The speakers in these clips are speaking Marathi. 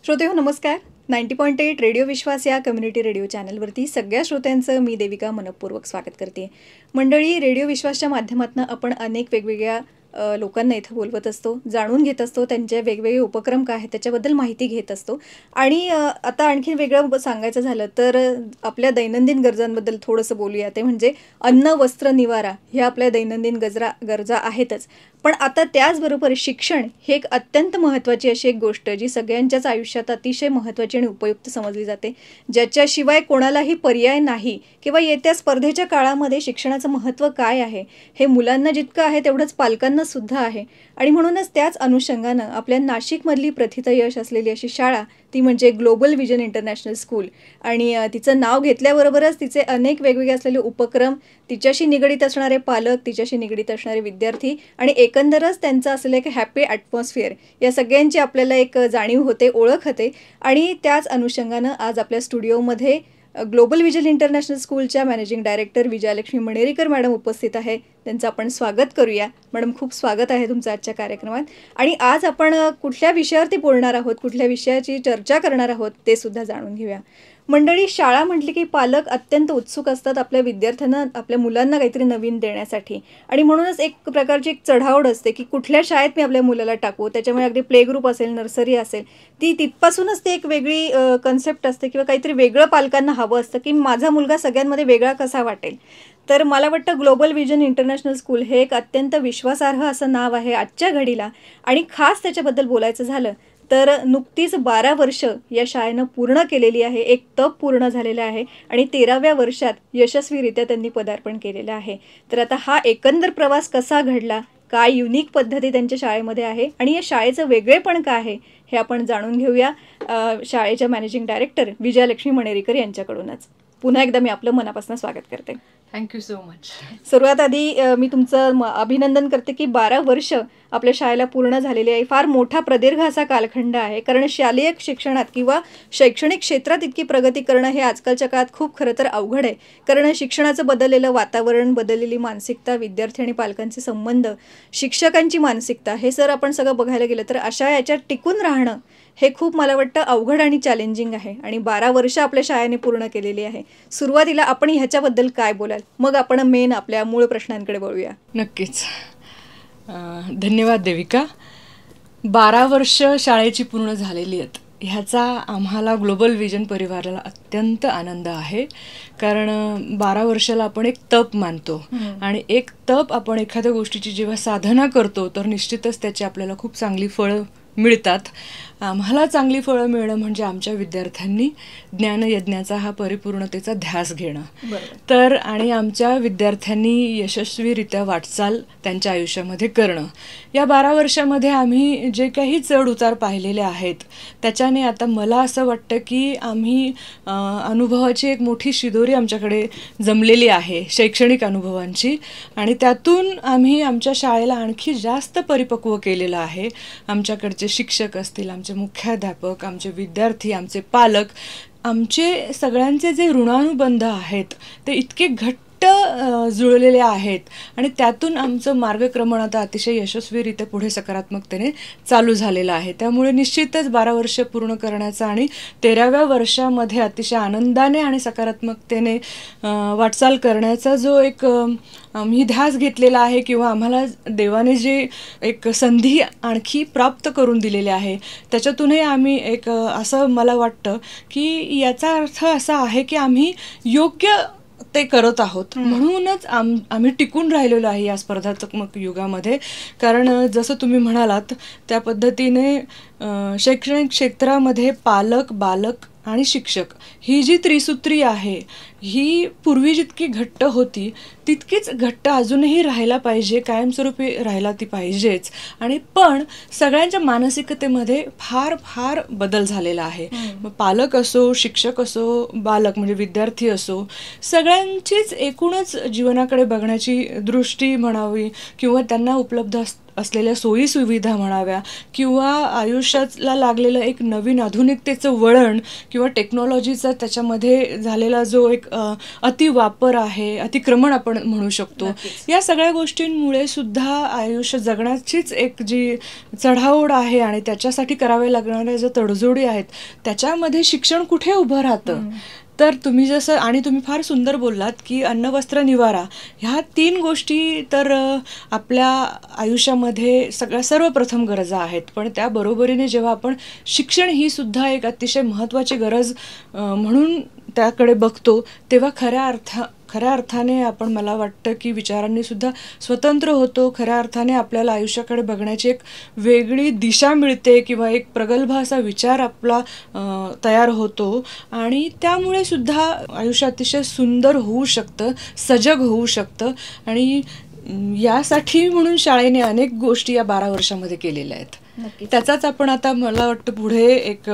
श्रोतेहो नमस्कार. 90.8 रेडिओ विश्वास या कम्युनिटी रेडिओ चॅनलवरती सगळ्या श्रोत्यांचं मी देविका मनपूर्वक स्वागत करते. मंडळी, रेडिओ विश्वासच्या माध्यमातून आपण अनेक वेगवेगळ्या लोकांना इथं बोलवत असतो, जाणून घेत असतो, त्यांचे वेगवेगळे उपक्रम काय आहेत त्याच्याबद्दल माहिती घेत असतो. आणि आता आणखी वेगळं सांगायचं झालं तर आपल्या दैनंदिन गरजांबद्दल थोडंसं बोलूया. ते म्हणजे अन्न, वस्त्र, निवारा ह्या आपल्या दैनंदिन गरजा आहेतच. पण आता त्याचबरोबर शिक्षण हे एक अत्यंत महत्त्वाची अशी एक गोष्ट जी सगळ्यांच्याच आयुष्यात अतिशय महत्त्वाची आणि उपयुक्त समजली जाते, ज्याच्याशिवाय कोणालाही पर्याय नाही. किंवा येत्या स्पर्धेच्या काळामध्ये शिक्षणाचं महत्त्व काय आहे हे मुलांना जितकं आहे तेवढंच पालकांना सुद्धा आहे. आणि म्हणूनच त्याच अनुषंगानं आपल्या नाशिकमधली प्रथितयश असलेली अशी शाळा ती म्हणजे ग्लोबल विजन इंटरनॅशनल स्कूल. आणि तिचं नाव घेतल्याबरोबरच तिचे अनेक वेगवेगळे असलेले उपक्रम, तिच्याशी निगडीत असणारे पालक, तिच्याशी निगडीत असणारे विद्यार्थी आणि एकंदरच त्यांचं असलेलं एक हॅपी ॲटमॉस्फिअर या सगळ्यांची आपल्याला एक जाणीव होते, ओळख होते. आणि त्याच अनुषंगानं आज आपल्या स्टुडिओमध्ये ग्लोबल विजन इंटरनॅशनल स्कूलच्या managing director Vijayalakshmi Manerikar madam उपस्थित आहे. त्यांचं आपण स्वागत करूया. मॅडम, खूप स्वागत आहे तुमचं आजच्या कार्यक्रमात. आणि आज आपण कुठल्या विषयावरती बोलणार आहोत, कुठल्या विषयाची चर्चा करणार आहोत ते सुद्धा जाणून घेऊया. मंडळी, शाळा म्हटली की पालक अत्यंत उत्सुक असतात आपल्या विद्यार्थ्यांना, आपल्या मुलांना काहीतरी नवीन देण्यासाठी. आणि म्हणूनच एक प्रकारची एक चढाओढ असते की कुठल्या शाळेत मी आपल्या मुलाला टाकू. त्याच्यामुळे अगदी प्ले ग्रुप असेल, नर्सरी असेल, ती तिथपासूनच ते एक वेगळी कन्सेप्ट असते किंवा काहीतरी वेगळं पालकांना हवं असतं की माझा मुलगा सगळ्यांमध्ये वेगळा कसा वाटेल. तर मला वाटतं ग्लोबल विजन इंटरनॅशनल स्कूल हे एक अत्यंत विश्वासार्ह असं नाव आहे आजच्या घडीला. आणि खास त्याच्याबद्दल बोलायचं झालं तर नुकतीच 12 वर्ष या शाळेनं पूर्ण केलेली आहे. एक तप पूर्ण झालेलं आहे आणि 13व्या वर्षात यशस्वीरित्या त्यांनी पदार्पण केलेलं आहे. तर आता हा एकंदर प्रवास कसा घडला, काय युनिक पद्धती त्यांच्या शाळेमध्ये आहे आणि या शाळेचं वेगळेपण काय आहे हे आपण जाणून घेऊया शाळेच्या मॅनेजिंग डायरेक्टर विजयालक्ष्मी मणेरीकर यांच्याकडूनच. पुन्हा एकदा मी आपलं मनापासून स्वागत करते. Thank you so much. सर्वात आधी मी तुमचं अभिनंदन करते की 12 वर्ष आपल्या शाळेला पूर्ण झालेली आहे. फार मोठा प्रदीर्घ असा कालखंड आहे. कारण शालेय शिक्षणात किंवा शैक्षणिक क्षेत्रात इतकी प्रगती करणं हे आजकालच्या काळात खूप खरं तर अवघड आहे. कारण शिक्षणाचं बदललेलं वातावरण, बदललेली मानसिकता, विद्यार्थी आणि पालकांचे संबंध, शिक्षकांची मानसिकता, हे सर आपण सगळं बघायला गेलं तर अशा याच्यात टिकून राहणं हे खूप मला वाटतं अवघड आणि चॅलेंजिंग आहे. आणि 12 वर्ष आपल्या शाळेने पूर्ण केलेली आहे. सुरुवातीला आपण ह्याच्याबद्दल काय बोलाल, मग आपण मेन आपल्या मूळ प्रश्नांकडे वळूया. नक्कीच. धन्यवाद देविका. 12 वर्ष शाळेची पूर्ण झालेली आहेत ह्याचा आम्हाला ग्लोबल विजन परिवाराला अत्यंत आनंद आहे. कारण 12 वर्षाला आपण एक तप मानतो आणि एक तप आपण एखाद्या गोष्टीची जेव्हा साधना करतो तर निश्चितच त्याची आपल्याला खूप चांगली फळं मिळतात. आम्हाला चांगली फळं मिळणं म्हणजे आमच्या विद्यार्थ्यांनी ज्ञानयज्ञाचा हा परिपूर्णतेचा ध्यास घेणं. तर आणि आमच्या विद्यार्थ्यांनी यशस्वीरित्या वाटचाल त्यांच्या आयुष्यामध्ये करणं. या 12 वर्षामध्ये आम्ही जे काही चढ उतार पाहिलेले आहेत त्याच्याने आता मला असं वाटतं की आम्ही अनुभवाची एक मोठी शिदोरी आमच्याकडे जमलेली आहे, शैक्षणिक अनुभवांची. आणि त्यातून आम्ही आमच्या शाळेला आणखी जास्त परिपक्व केलेलं आहे. आमच्याकडचे शिक्षक असतील, आमचे मुख्याध्यापक, आमचे विद्यार्थी, आमचे पालक, आमचे सगळ्यांचे जे ऋणानुबंध आहेत ते इतके घट्ट जुळलेले आहेत आणि त्यातून आमचं मार्गक्रमण आता अतिशय यशस्वीरित्या पुढे सकारात्मकतेने चालू झालेलं आहे. त्यामुळे निश्चितच 12 वर्ष पूर्ण करण्याचा आणि 13व्या वर्षामध्ये अतिशय आनंदाने आणि सकारात्मकतेने वाटचाल करण्याचा जो एक आम्ही ध्यास घेतलेला आहे किंवा आम्हाला देवाने जे एक संधी आणखी प्राप्त करून दिलेली आहे त्याच्यातूनही आम्ही एक असं मला वाटतं की याचा अर्थ असा आहे की आम्ही योग्य ते करत आहोत. म्हणूनच आम्ही टिकून राहिलेलो आहे या स्पर्धात्मक युगामध्ये. कारण जसं तुम्ही म्हणालात त्या पद्धतीने शैक्षणिक क्षेत्रामध्ये पालक, बालक आणि शिक्षक ही जी त्रिसूत्री आहे ही पूर्वी जितकी घट्ट होती तितकीच घट्ट अजूनही राहायला पाहिजे, कायमस्वरूपी राहायला ती पाहिजेच. आणि पण सगळ्यांच्या मानसिकतेमध्ये फार फार बदल झालेला आहे. मग पालक असो, शिक्षक असो, बालक म्हणजे विद्यार्थी असो, सगळ्यांचीच एकूणच जीवनाकडे बघण्याची दृष्टी म्हणावी किंवा त्यांना उपलब्ध असलेल्या सोयी सुविधा म्हणाव्या किंवा आयुष्याला लागलेलं एक नवीन आधुनिकतेचं वळण किंवा टेक्नॉलॉजीचा त्याच्यामध्ये झालेला जो एक अतिवापर आहे, अतिक्रमण आपण म्हणू शकतो, या सगळ्या गोष्टींमुळे सुद्धा आयुष्य जगण्याचीच एक जी चढाओढ आहे आणि त्याच्यासाठी करावे लागणाऱ्या ज्या तडजोडी आहेत त्याच्यामध्ये शिक्षण कुठे उभं राहतं. तर तुम्ही जसं आणि तुम्ही फार सुंदर बोललात की अन्न वस्त्र निवारा ह्या 3 गोष्टी तर आपल्या आयुष्यामध्ये सर्वप्रथम गरजा आहेत. पण त्याबरोबरीने जेव्हा आपण शिक्षण ही सुद्धा एक अतिशय महत्त्वाची गरज म्हणून त्याकडे बघतो तेव्हा खऱ्या अर्थाने आपण, मला वाटतं की विचारांनी सुद्धा स्वतंत्र होतो. खऱ्या अर्थाने आपल्याला आयुष्याकडे बघण्याची एक वेगळी दिशा मिळते किंवा एक प्रगल्भ असा विचार आपला तयार होतो आणि त्यामुळे सुद्धा आयुष्य अतिशय सुंदर होऊ शकतं, सजग होऊ शकतं. आणि यासाठी म्हणून शाळेने अनेक गोष्टी या 12 वर्षामध्ये केलेल्या आहेत. त्याचाच आपण आता मला वाटतं पुढे एक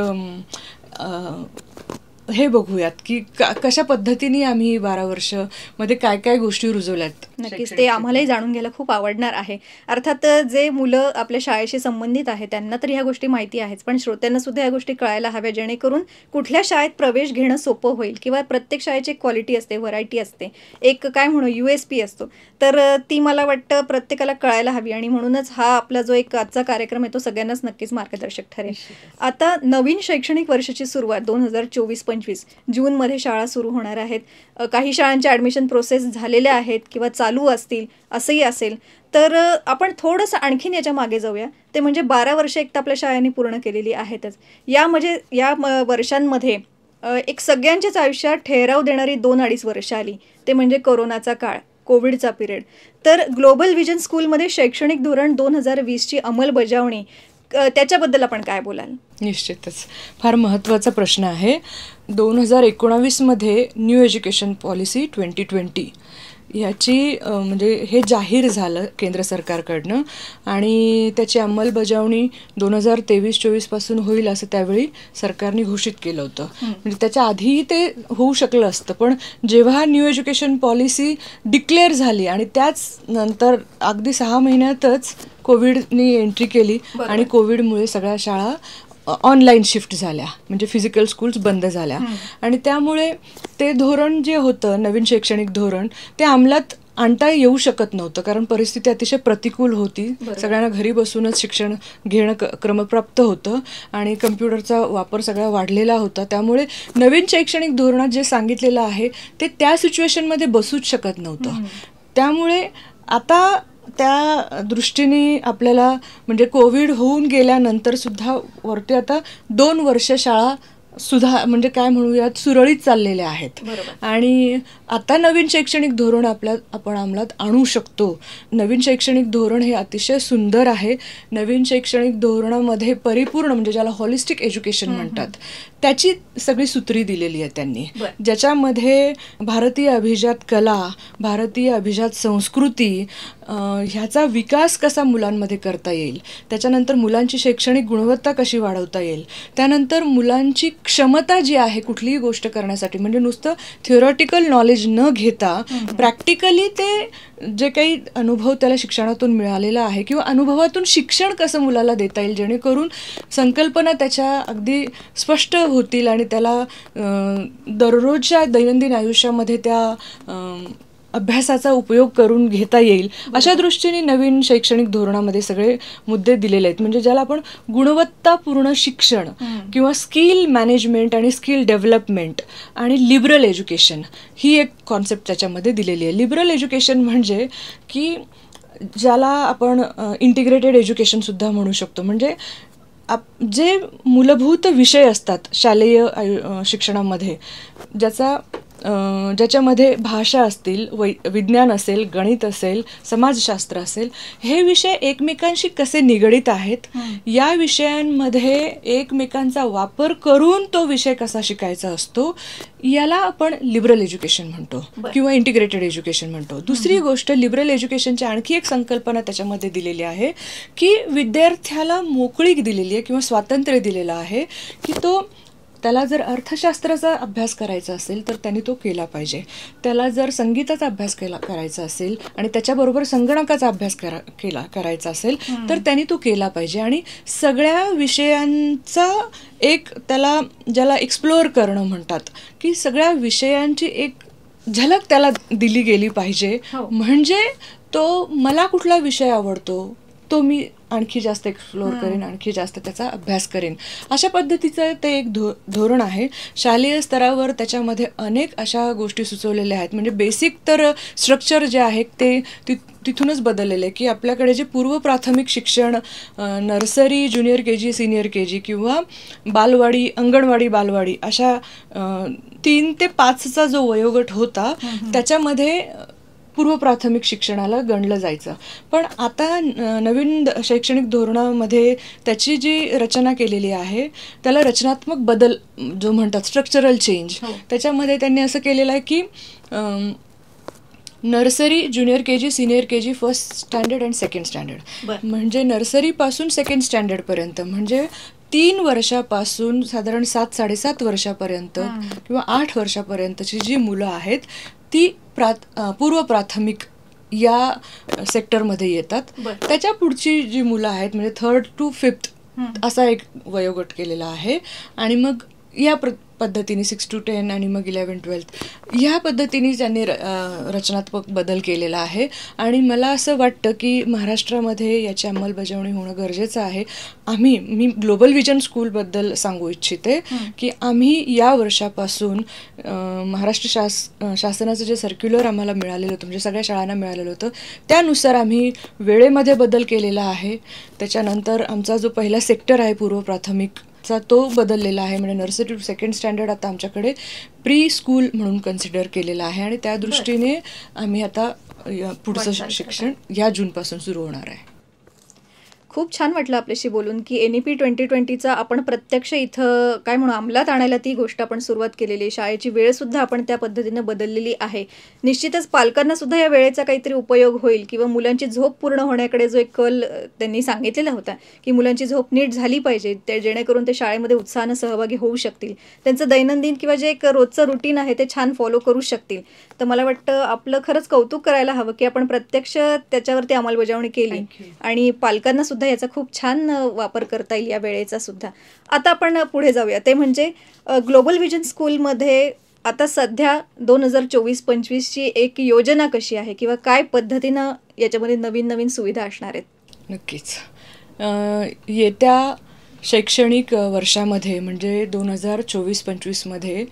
हे बघूयात की कशा पद्धतीने आम्ही 12 वर्ष मध्ये काय काय गोष्टी रुजवल्यात. नक्कीच ते आम्हालाही जाणून घ्यायला खूप आवडणार आहे. अर्थात जे मुलं आपल्या शाळेशी संबंधित आहेत त्यांना तर ह्या गोष्टी माहिती आहेच, पण श्रोत्यांना सुद्धा ह्या गोष्टी कळायला हव्या जेणेकरून कुठल्या शाळेत प्रवेश घेणं सोपं होईल किंवा प्रत्येक शाळेची एक क्वालिटी असते, व्हरायटी असते, एक काय म्हणू USP असतो, तर ती मला वाटतं प्रत्येकाला कळायला हवी आणि म्हणूनच हा आपला जो एक आजचा कार्यक्रम आहे तो सगळ्यांनाच नक्कीच मार्गदर्शक ठरेल. आता नवीन शैक्षणिक वर्षाची सुरुवात 2024-25 जूनमध्ये शाळा सुरू होणार आहेत. काही शाळांच्या ॲडमिशन प्रोसेस झालेल्या आहेत किंवा चालू असतील असंही असेल. तर आपण थोडंसं आणखीन याच्या मागे जाऊया. ते म्हणजे 12 वर्ष एक तर आपल्या शाळांनी पूर्ण केलेली आहेतच. या वर्षांमध्ये एक सगळ्यांच्याच आयुष्यात ठहराव देणारी 2-2.5 वर्ष आली, ते म्हणजे कोरोनाचा काळ, कोविडचा पिरियड. तर ग्लोबल विजन स्कूलमध्ये शैक्षणिक धोरण 2020ची अंमलबजावणी, त्याच्याबद्दल आपण काय बोलाल? निश्चितच फार महत्त्वाचा प्रश्न आहे. 2019मध्ये न्यू एज्युकेशन पॉलिसी 2020 ह्याची म्हणजे हे जाहीर झालं केंद्र सरकारकडनं आणि त्याची अंमलबजावणी 2023-24 पासून होईल असं त्यावेळी सरकारने घोषित केलं होतं. म्हणजे त्याच्या आधीही ते होऊ शकलं असतं, पण जेव्हा न्यू एज्युकेशन पॉलिसी डिक्लेअर झाली आणि त्याच नंतर अगदी 6 महिन्यातच कोविडनी एंट्री केली आणि कोविडमुळे सगळ्या शाळा ऑनलाईन शिफ्ट झाल्या, म्हणजे फिजिकल स्कूल्स बंद झाल्या आणि त्यामुळे ते धोरण जे होतं नवीन शैक्षणिक धोरण ते अंमलात आणता येऊ शकत नव्हतं, कारण परिस्थिती अतिशय प्रतिकूल होती. सगळ्यांना घरी बसूनच शिक्षण घेणं क्रमप्राप्त होतं आणि कम्प्युटरचा वापर सगळा वाढलेला होता. त्यामुळे नवीन शैक्षणिक धोरणात जे सांगितलेलं आहे ते त्या सिच्युएशनमध्ये बसूच शकत नव्हतं. त्यामुळे आता त्या दृष्टीने आपल्याला म्हणजे कोविड होऊन गेल्यानंतर सुद्धा वरती आता 2 वर्ष शाळा म्हणजे काय म्हणूयात सुरळीत चाललेल्या आहेत आणि आता नवीन शैक्षणिक धोरण आपण अंमलात आणू शकतो. नवीन शैक्षणिक धोरण हे अतिशय सुंदर आहे. नवीन शैक्षणिक धोरणामध्ये परिपूर्ण म्हणजे ज्याला हॉलिस्टिक एज्युकेशन म्हणतात त्याची सगळी सूत्री दिलेली आहे त्यांनी, ज्याच्यामध्ये भारतीय अभिजात कला, भारतीय अभिजात संस्कृती ह्याचा विकास कसा मुलांमध्ये करता येईल, त्याच्यानंतर मुलांची शैक्षणिक गुणवत्ता कशी वाढवता येईल, त्यानंतर मुलांची क्षमता जी आहे कुठलीही गोष्ट करण्यासाठी, म्हणजे नुसतं थिओरिटिकल नॉलेज न घेता प्रॅक्टिकली ते जे काही अनुभव त्याला शिक्षणातून मिळालेला आहे किंवा अनुभवातून शिक्षण कसं मुलाला देता येईल जेणेकरून संकल्पना त्याच्या अगदी स्पष्ट होतील आणि त्याला दररोजच्या दैनंदिन आयुष्यामध्ये त्या अभ्यासाचा उपयोग करून घेता येईल, अशा दृष्टीने नवीन शैक्षणिक धोरणामध्ये सगळे मुद्दे दिलेले आहेत. म्हणजे ज्याला आपण गुणवत्तापूर्ण शिक्षण किंवा स्किल मॅनेजमेंट आणि स्किल डेव्हलपमेंट आणि लिबरल एज्युकेशन ही एक कॉन्सेप्ट त्याच्यामध्ये दिलेली आहे. लिबरल एज्युकेशन म्हणजे की ज्याला आपण इंटिग्रेटेड एज्युकेशनसुद्धा म्हणू शकतो. म्हणजे जे मूलभूत विषय असतात शालेय शिक्षणामध्ये ज्याच्यामध्ये भाषा असतील, विज्ञान असेल, गणित असेल, समाजशास्त्र असेल, हे विषय एकमेकांशी कसे निगडीत आहेत, या विषयांमध्ये एकमेकांचा वापर करून तो विषय कसा शिकायचा असतो, याला आपण लिबरल एज्युकेशन म्हणतो किंवा इंटिग्रेटेड एज्युकेशन म्हणतो. दुसरी गोष्ट, लिबरल एज्युकेशनची आणखी एक संकल्पना त्याच्यामध्ये दिलेली आहे की विद्यार्थ्याला मोकळीक दिलेली आहे किंवा स्वातंत्र्य दिलेलं आहे की तो त्याला जर अर्थशास्त्राचा अभ्यास करायचा असेल तर त्यांनी तो केला पाहिजे. त्याला जर संगीताचा अभ्यास करायचा असेल आणि त्याच्याबरोबर संगणकाचा अभ्यास करायचा असेल तर त्यांनी तो केला पाहिजे. आणि सगळ्या विषयांचा एक त्याला ज्याला एक्सप्लोअर करणं म्हणतात की सगळ्या विषयांची एक झलक त्याला दिली गेली पाहिजे. म्हणजे तो मला कुठला विषय आवडतो तो मी आणखी जास्त एक्सप्लोअर करेन, आणखी जास्त त्याचा अभ्यास करेन. अशा पद्धतीचं ते एक धोरण आहे. शालेय स्तरावर त्याच्यामध्ये अनेक अशा गोष्टी सुचवलेल्या आहेत. म्हणजे बेसिक तर स्ट्रक्चर जे आहे ते तिथूनच बदललेलं आहे की आपल्याकडे जे पूर्व प्राथमिक शिक्षण nursery, junior KG, senior KG किंवा बालवाडी, अंगणवाडी, बालवाडी अशा 3 ते 5चा जो वयोगट होता त्याच्यामध्ये पूर्व प्राथमिक शिक्षणाला गणलं जायचं. पण आता नवीन शैक्षणिक धोरणामध्ये त्याची जी रचना केलेली आहे त्याला रचनात्मक बदल जो म्हणतात, स्ट्रक्चरल चेंज, त्याच्यामध्ये त्यांनी असं केलेलं आहे की nursery, junior KG, senior KG, first standard and second standard, म्हणजे नर्सरीपासून सेकंड स्टँडर्डपर्यंत, म्हणजे 3 वर्षापासून साधारण 7-7.5 वर्षापर्यंत किंवा 8 वर्षापर्यंतची जी मुलं आहेत ती पूर्व प्राथमिक या सेक्टरमध्ये येतात. त्याच्या पुढची जी मुलं आहेत म्हणजे 3rd to 5th असा एक वयोगट केलेला आहे. आणि मग या पद्धतीने 6 to 10 आणि मग 11-12 ह्या पद्धतीने त्यांनी रचनात्मक बदल केलेला आहे. आणि मला असं वाटतं की महाराष्ट्रामध्ये याची अंमलबजावणी होणं गरजेचं आहे. मी ग्लोबल विजन स्कूलबद्दल सांगू इच्छिते की आम्ही या वर्षापासून महाराष्ट्र शासनाचं जे सर्क्युलर आम्हाला मिळालेलं होतं, म्हणजे सगळ्या शाळांना मिळालेलं होतं, त्यानुसार आम्ही वेळेमध्ये बदल केलेला आहे. त्याच्यानंतर आमचा जो पहिला सेक्टर आहे पूर्व प्राथमिक तो बदललेला आहे. म्हणजे नर्सरी टू सेकंड स्टँडर्ड आता आमच्याकडे प्री स्कूल म्हणून कन्सिडर केलेलं आहे. आणि त्या दृष्टीने आम्ही आता पुढचं शिक्षण या जूनपासून सुरू होणार आहे. खूप छान वाटलं आपल्याशी बोलून की NEP 2020चा आपण प्रत्यक्ष इथं काय म्हणू अंमलात आणायला ती गोष्ट आपण सुरुवात केलेली आहे. शाळेची वेळसुद्धा आपण त्या पद्धतीनं बदललेली आहे. निश्चितच पालकांना सुद्धा या वेळेचा काहीतरी उपयोग होईल किंवा मुलांची झोप पूर्ण होण्याकडे जो एक कल त्यांनी सांगितलेला होता की मुलांची झोप नीट झाली पाहिजे ते जेणेकरून ते शाळेमध्ये उत्साहानं सहभागी होऊ शकतील, त्यांचं दैनंदिन किंवा जे एक रोजचं रुटीन आहे ते छान फॉलो करू शकतील. तर मला वाटतं आपलं खरंच कौतुक करायला हवं की आपण प्रत्यक्ष त्याच्यावरती अंमलबजावणी केली आणि पालकांना सुद्धा याचा खूप छान वापर करता येईल या वेळेचा सुद्धा. आता आपण पुढे जाऊया, ते म्हणजे ग्लोबल विजन स्कूलमध्ये आता सध्या 2024-25ची एक योजना कशी आहे किंवा काय पद्धतीनं याच्यामध्ये नवीन नवीन सुविधा असणार आहेत? नक्कीच. येत्या शैक्षणिक वर्षामध्ये म्हणजे 2024-25मध्ये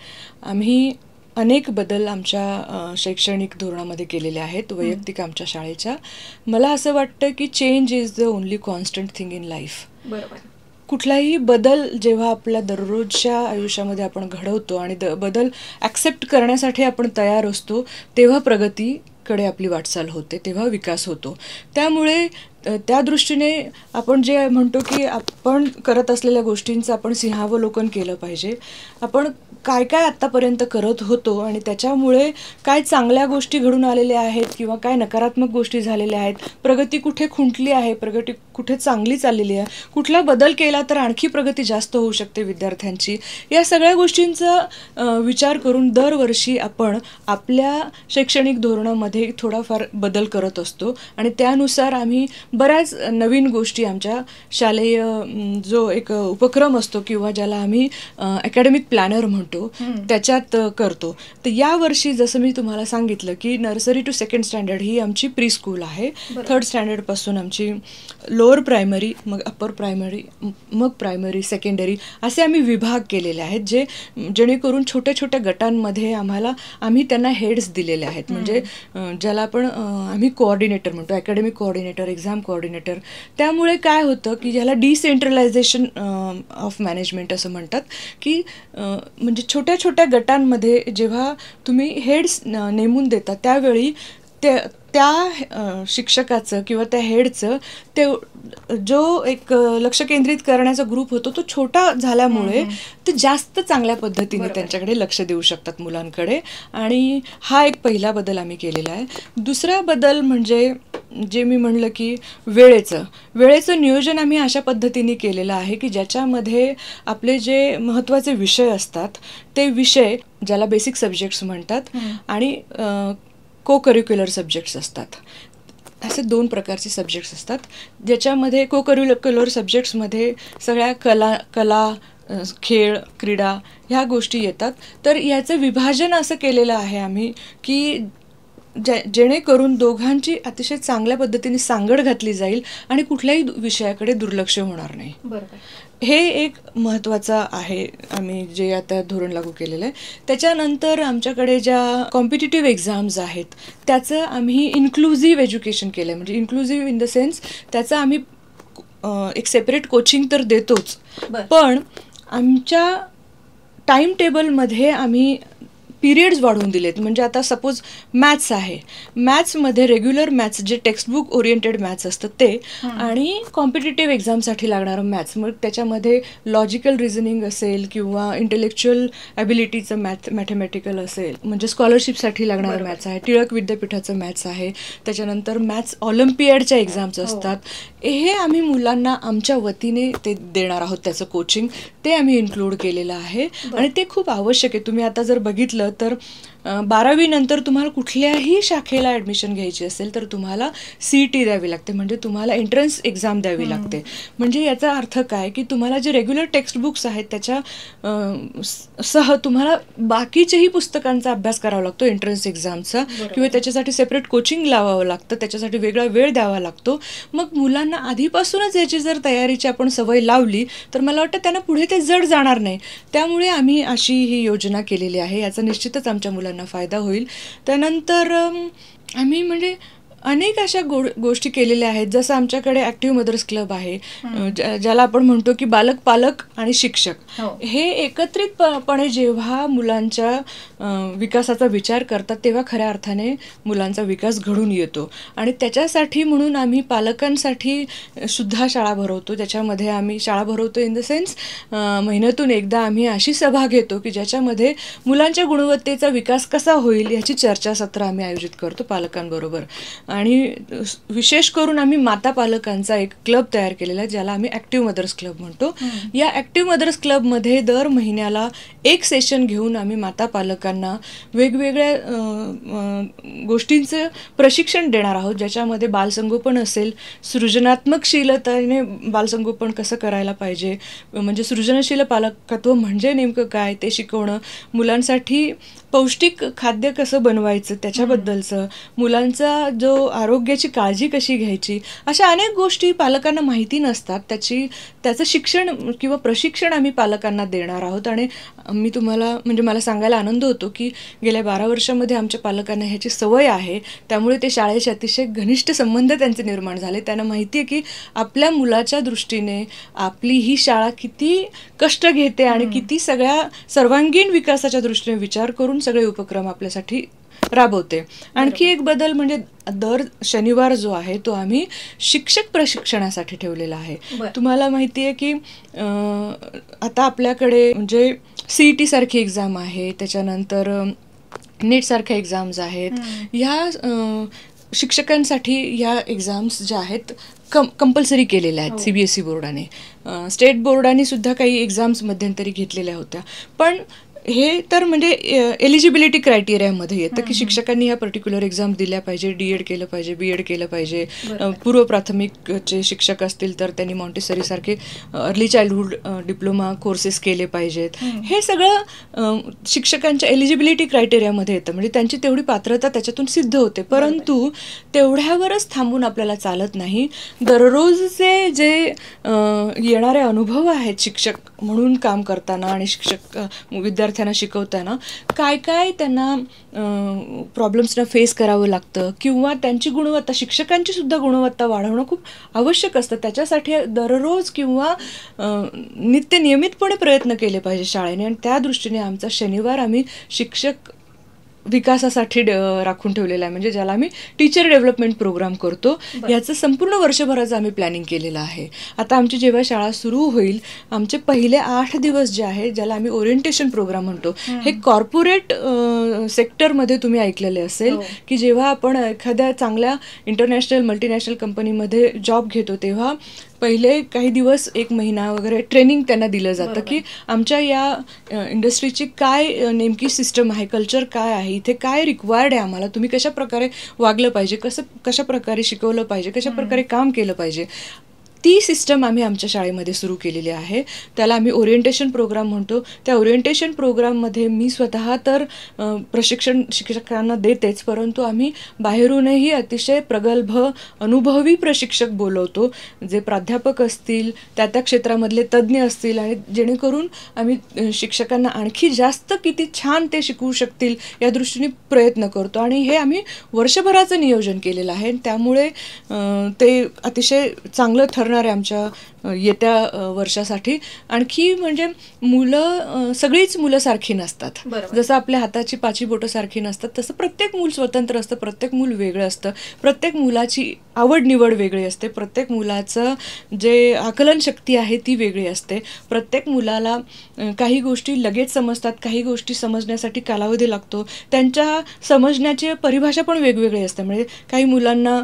आम्ही अनेक बदल आमच्या शैक्षणिक धोरणामध्ये केलेले आहेत, वैयक्तिक आमच्या शाळेच्या. मला असं वाटतं की change is the only constant thing in life. बरोबर. कुठलाही बदल जेव्हा आपल्या दररोजच्या आयुष्यामध्ये आपण घडवतो आणि बदल ॲक्सेप्ट करण्यासाठी आपण तयार असतो तेव्हा प्रगतीकडे आपली वाटचाल होते, तेव्हा विकास होतो. त्यामुळे त्या दृष्टीने आपण जे म्हणतो की आपण करत असलेल्या गोष्टींचं आपण सिंहावलोकन केलं पाहिजे. आपण काय काय आत्तापर्यंत करत होतो आणि त्याच्यामुळे काय चांगल्या गोष्टी घडून आलेल्या आहेत किंवा काय नकारात्मक गोष्टी झालेल्या आहेत, प्रगती कुठे खुंटली आहे, प्रगती कुठे चांगली चाललेली आहे, कुठला बदल केला तर आणखी प्रगती जास्त होऊ शकते विद्यार्थ्यांची, या सगळ्या गोष्टींचा विचार करून दरवर्षी आपण आपल्या शैक्षणिक धोरणामध्ये थोडाफार बदल करत असतो. आणि त्यानुसार आम्ही बऱ्याच नवीन गोष्टी आमच्या शालेय जो एक उपक्रम असतो किंवा ज्याला आम्ही अकॅडमिक प्लॅनर म्हणतो त्याच्यात करतो. तर यावर्षी जसं मी तुम्हाला सांगितलं की नर्सरी टू सेकंड स्टँडर्ड ही आमची प्री स्कूल आहे. 3rd स्टँडर्डपासून आमची लोअर प्रायमरी, मग अप्पर प्रायमरी, मग प्रायमरी, सेकंडरी असे आम्ही विभाग केलेले आहेत, जेणेकरून छोट्या छोट्या गटांमध्ये आम्ही त्यांना हेड्स दिलेले आहेत. म्हणजे ज्याला आम्ही कोऑर्डिनेटर म्हणतो, अकॅडमिक कोऑर्डिनेटर, एक्झाम कोऑर्डिनेटर. त्यामुळे काय होतं की ज्याला डिसेंट्रलायझेशन ऑफ मॅनेजमेंट असं म्हणतात की म्हणजे छोट्या छोट्या गटांमध्ये जेव्हा तुम्ही हेड्स नेमून देता त्यावेळी त्या शिक्षकाचं किंवा त्या हेडचं ते जो एक लक्ष केंद्रित करण्याचा ग्रुप होतो तो छोटा झाल्यामुळे ते जास्त चांगल्या पद्धतीने त्यांच्याकडे लक्ष देऊ शकतात मुलांकडे. आणि हा एक पहिला बदल आम्ही केलेला आहे. दुसरा बदल म्हणजे जे मी म्हणलं की वेळेचं नियोजन आम्ही अशा पद्धतीने केलेलं आहे की ज्याच्यामध्ये आपले जे महत्त्वाचे विषय असतात ते विषय, ज्याला बेसिक सब्जेक्ट्स म्हणतात, आणि को करिक्युलर सब्जेक्ट्स असतात. असे 2 प्रकारचे सब्जेक्ट्स असतात, ज्याच्यामध्ये को करिक्युलर सब्जेक्ट्समध्ये सगळ्या कला, खेळ, क्रीडा ह्या गोष्टी येतात. तर याचं विभाजन असं केलेलं आहे आम्ही की जेणेकरून दोघांची अतिशय चांगल्या पद्धतीने सांगड घातली जाईल आणि कुठल्याही विषयाकडे दुर्लक्ष होणार नाही. हे एक महत्त्वाचं आहे आम्ही जे आता धोरण लागू केलेलं आहे. त्याच्यानंतर आमच्याकडे ज्या कॉम्पिटिटिव्ह एक्झाम्स आहेत त्याचं आम्ही इन्क्लुझिव्ह एज्युकेशन केलं आहे. म्हणजे इन्क्लुझिव्ह इन द सेन्स त्याचं आम्ही एक सेपरेट कोचिंग तर देतोच, पण आमच्या टाईम टेबलमध्ये आम्ही पिरियड्स वाढवून दिलेत. म्हणजे आता सपोज मॅथ्स आहे, मॅथ्समध्ये रेग्युलर मॅथ्स जे टेक्स्टबुक ओरिएंटेड मॅथ्स असतं ते, आणि कॉम्पिटिटिव्ह एक्झामसाठी लागणारं मॅथ्स. मग त्याच्यामध्ये लॉजिकल रिझनिंग असेल किंवा इंटेलेक्च्युअल ॲबिलिटीचं मॅथमॅटिकल असेल, म्हणजे स्कॉलरशिपसाठी लागणारं मॅथ्स आहे, टिळक विद्यापीठाचं मॅथ्स आहे. त्याच्यानंतर मॅथ्स ऑलिम्पियाडच्या एक्झाम्स असतात. हे आम्ही मुलांना आमच्या वतीने ते देणार आहोत. त्याचं कोचिंग ते आम्ही इन्क्लूड केलेलं आहे आणि ते खूप आवश्यक आहे. तुम्ही आता जर बघितलं तर 12वी नंतर तुम्हाला कुठल्याही शाखेला ॲडमिशन घ्यायची असेल तर तुम्हाला CET द्यावी लागते, म्हणजे तुम्हाला एंट्रन्स एक्झाम द्यावी लागते. म्हणजे याचा अर्थ काय की तुम्हाला जे रेग्युलर टेक्स्टबुक्स आहेत त्याच्या सह तुम्हाला बाकीच्याही पुस्तकांचा अभ्यास करावा लागतो एंट्रन्स एक्झामचा, किंवा त्याच्यासाठी सेपरेट कोचिंग लावावं लागतं, त्याच्यासाठी वेगळा वेळ द्यावा लागतो. मग मुलांना आधीपासूनच याची जर तयारीची आपण सवय लावली तर मला वाटतं त्यांना पुढे ते जड जाणार नाही. त्यामुळे आम्ही अशी ही योजना केलेली आहे. याचा निश्चितच आमच्या मुलांना फायदा होईल. त्यानंतर आम्ही म्हणजे अनेक अशा गोष्टी केलेल्या आहेत. जसं आमच्याकडे ॲक्टिव्ह मदर्स क्लब आहे, ज्याला आपण म्हणतो की बालक, पालक आणि शिक्षक हे एकत्रितपणे जेव्हा मुलांच्या विकासाचा विचार करतात तेव्हा खऱ्या अर्थाने मुलांचा विकास घडून येतो. आणि त्याच्यासाठी म्हणून आम्ही पालकांसाठी सुद्धा शाळा भरवतो. त्याच्यामध्ये आम्ही शाळा भरवतो इन द सेन्स महिन्यातून एकदा आम्ही अशी सभा घेतो की ज्याच्यामध्ये मुलांच्या गुणवत्तेचा विकास कसा होईल याची चर्चासत्र आम्ही आयोजित करतो पालकांबरोबर. आणि विशेष करून आम्ही माता पालकांचा एक क्लब तयार केलेला आहे ज्याला आम्ही ॲक्टिव्ह मदर्स क्लब म्हणतो. या ॲक्टिव्ह मदर्स क्लबमध्ये दर महिन्याला एक सेशन घेऊन आम्ही माता पालकांना वेगवेगळ्या गोष्टींचं प्रशिक्षण देणार आहोत, ज्याच्यामध्ये बालसंगोपन असेल, सृजनात्मकशीलतेने बालसंगोपन कसं करायला पाहिजे, म्हणजे सृजनशील पालकत्व म्हणजे नेमकं काय ते शिकवणं, मुलांसाठी पौष्टिक खाद्य कसं बनवायचं त्याच्याबद्दलचं, मुलांचा जो आरोग्याची काळजी कशी घ्यायची, अशा अनेक गोष्टी पालकांना माहिती नसतात. त्याचं शिक्षण किंवा प्रशिक्षण आम्ही पालकांना देणार आहोत. आणि मी तुम्हाला म्हणजे मला सांगायला आनंद होतो की गेल्या 12 वर्षामध्ये आमच्या पालकांना ह्याची सवय आहे. त्यामुळे ते शाळेशी अतिशय घनिष्ठ संबंध त्यांचे निर्माण झाले. त्यांना माहिती आहे की आपल्या मुलाच्या दृष्टीने आपली ही शाळा किती कष्ट घेते आणि किती सगळ्या सर्वांगीण विकासाच्या दृष्टीने विचार करून सगळे उपक्रम आपल्यासाठी राबवते. आणखी एक बदल म्हणजे दर शनिवार जो आहे तो आम्ही शिक्षक प्रशिक्षणासाठी ठेवलेला आहे. तुम्हाला माहिती आहे की आता आपल्याकडे म्हणजे CET सारखी एक्झाम आहे, त्याच्यानंतर नेट सारख्या एक्झाम्स आहेत. ह्या शिक्षकांसाठी ह्या एक्झाम्स ज्या आहेत कंपल्सरी केलेल्या आहेत CBSE बोर्डाने. स्टेट बोर्डाने सुद्धा काही एक्झाम्स मध्यंतरी घेतलेल्या होत्या. पण हे तर म्हणजे एलिजिबिलिटी क्रायटेरियामध्ये येतं की शिक्षकांनी ह्या पर्टिक्युलर एक्झाम दिल्या पाहिजे, DED केलं पाहिजे, BEd केलं पाहिजे. पूर्व प्राथमिकचे शिक्षक असतील तर त्यांनी मॉन्टेसरीसारखे अर्ली चाइल्डहुड डिप्लोमा कोर्सेस केले पाहिजेत. हे सगळं शिक्षकांच्या एलिजिबिलिटी क्रायटेरियामध्ये येतं, म्हणजे त्यांची तेवढी पात्रता त्याच्यातून सिद्ध होते. परंतु तेवढ्यावरच थांबून आपल्याला चालत नाही. दररोजचे जे येणारे अनुभव आहेत शिक्षक म्हणून काम करताना आणि शिक्षक विद्यार्थ्यांना शिकवताना काय काय त्यांना प्रॉब्लेम्सना फेस करावं लागतं किंवा त्यांची गुणवत्ता, शिक्षकांची सुद्धा गुणवत्ता वाढवणं खूप आवश्यक असतं. त्याच्यासाठी दररोज किंवा नियमितपणे प्रयत्न केले पाहिजे शाळेने. आणि त्या दृष्टीने आमचा शनिवार आम्ही शिक्षक विकासासाठी राखून ठेवलेला आहे, म्हणजे ज्याला आम्ही टीचर डेव्हलपमेंट प्रोग्राम करतो. याचं संपूर्ण वर्षभराचं आम्ही प्लॅनिंग केलेलं आहे. आता आमची जेव्हा शाळा सुरू होईल, आमचे पहिले 8 दिवस जे आहे, ज्याला आम्ही ओरिएंटेशन प्रोग्राम म्हणतो, हे कॉर्पोरेट सेक्टरमध्ये तुम्ही ऐकलेले असेल की जेव्हा आपण एखाद्या चांगल्या इंटरनॅशनल मल्टीनॅशनल कंपनीमध्ये जॉब घेतो तेव्हा पहिले काही दिवस 1 महिना वगैरे ट्रेनिंग त्यांना दिलं जातं की आमच्या या इंडस्ट्रीची काय नेमकी सिस्टम आहे, कल्चर काय आहे, इथे काय रिक्वायर्ड आहे, आम्हाला तुम्ही कशा प्रकारे वागलं पाहिजे, कशा प्रकारे शिकवलं पाहिजे, कशा प्रकारे काम केलं पाहिजे. ती सिस्टम आम्ही आमच्या शाळेमध्ये सुरू केलेली आहे. त्याला आम्ही ओरिएंटेशन प्रोग्राम म्हणतो. त्या ओरिएंटेशन प्रोग्राममध्ये मी स्वतः तर प्रशिक्षण शिक्षकांना देतेच, परंतु आम्ही बाहेरूनही अतिशय प्रगल्भ अनुभवी प्रशिक्षक बोलवतो, जे प्राध्यापक असतील, त्या क्षेत्रामधले तज्ज्ञ असतील, आणि जेणेकरून आम्ही शिक्षकांना आणखी जास्त किती छान ते शिकवू शकतील या दृष्टीने प्रयत्न करतो. आणि हे आम्ही वर्षभराचं नियोजन केलेलं आहे. त्यामुळे ते अतिशय चांगलं ठरणार आहे आमच्या येत्या वर्षासाठी. आणखी म्हणजे मुलं सगळीच मुलं सारखी नसतात. जसं आपल्या हाताची 5 बोटं सारखी नसतात, तसं प्रत्येक मूल स्वतंत्र असतं, प्रत्येक मूल वेगळं असतं, प्रत्येक मुलाची आवड निवड वेगळी असते, प्रत्येक मुलाचं जे आकलन शक्ती आहे ती वेगळी असते. प्रत्येक मुलाला काही गोष्टी लगेच समजतात, काही गोष्टी समजण्यासाठी कालावधी लागतो. त्यांच्या समजण्याची परिभाषा पण वेगवेगळी असते. म्हणजे काही मुलांना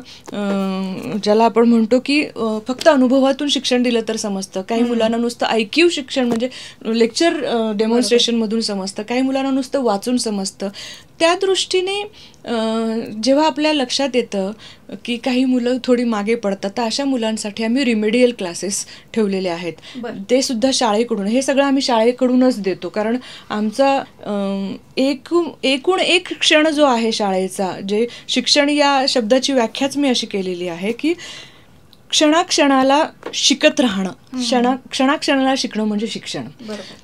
ज्याला आपण म्हणतो की फक्त अनुभवातून शिक्षण दिलं तर समजतं, काही मुलांना नुसतं IQ शिक्षण म्हणजे लेक्चर डेमॉन्स्ट्रेशनमधून समजतं, काही मुलांना नुसतं वाचून समजतं. त्या दृष्टीने जेव्हा आपल्या लक्षात येतं की काही मुलं थोडी मागे पडतात, तर अशा मुलांसाठी आम्ही रिमेडियल क्लासेस ठेवलेले आहेत. ते सुद्धा शाळेकडून, हे सगळं आम्ही शाळेकडूनच देतो. कारण आमचा एकूण एक क्षण जो आहे शाळेचा, जे शिक्षण या शब्दाची व्याख्याच मी अशी केलेली आहे की क्षणाक्षणाला शिकत राहणं, क्षणाक्षणाला शिकणं म्हणजे शिक्षण.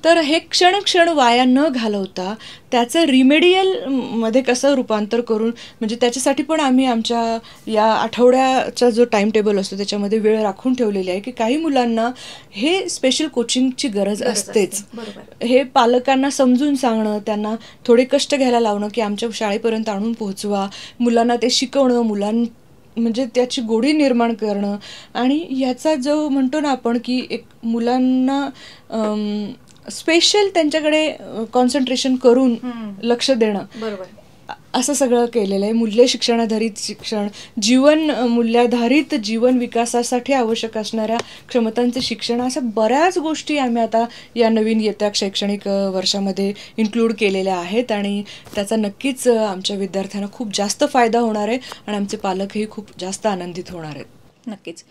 तर हे क्षण वाया न घालवता त्याचं रिमेडियल मध्ये कसं रूपांतर करून, म्हणजे त्याच्यासाठी पण आम्ही आमच्या या आठवड्याचा जो टाइम टेबल असतो त्याच्यामध्ये वेळ राखून ठेवलेली आहे की काही मुलांना हे स्पेशल कोचिंगची गरज असतेच. हे पालकांना समजून सांगणं, त्यांना थोडे कष्ट घ्यायला लावणं की आमच्या शाळेपर्यंत आणून पोहोचवा, मुलांना ते शिकवणं, म्हणजे त्याची गोडी निर्माण करणं. आणि याचा जो म्हणतो ना आपण की एक मुलांना स्पेशल त्यांच्याकडे कॉन्सन्ट्रेशन करून लक्ष देणं, असं सगळं केलेलं आहे. मूल्य शिक्षणाधारित शिक्षण, मूल्याधारित जीवन विकासासाठी आवश्यक असणाऱ्या क्षमतांचे शिक्षण, अशा बऱ्याच गोष्टी आम्ही आता या नवीन येत्या शैक्षणिक वर्षामध्ये इन्क्लूड केलेल्या आहेत. आणि त्याचा नक्कीच आमच्या विद्यार्थ्यांना खूप जास्त फायदा होणार आहे आणि आमचे पालकही खूप जास्त आनंदित होणार आहेत. नक्कीच.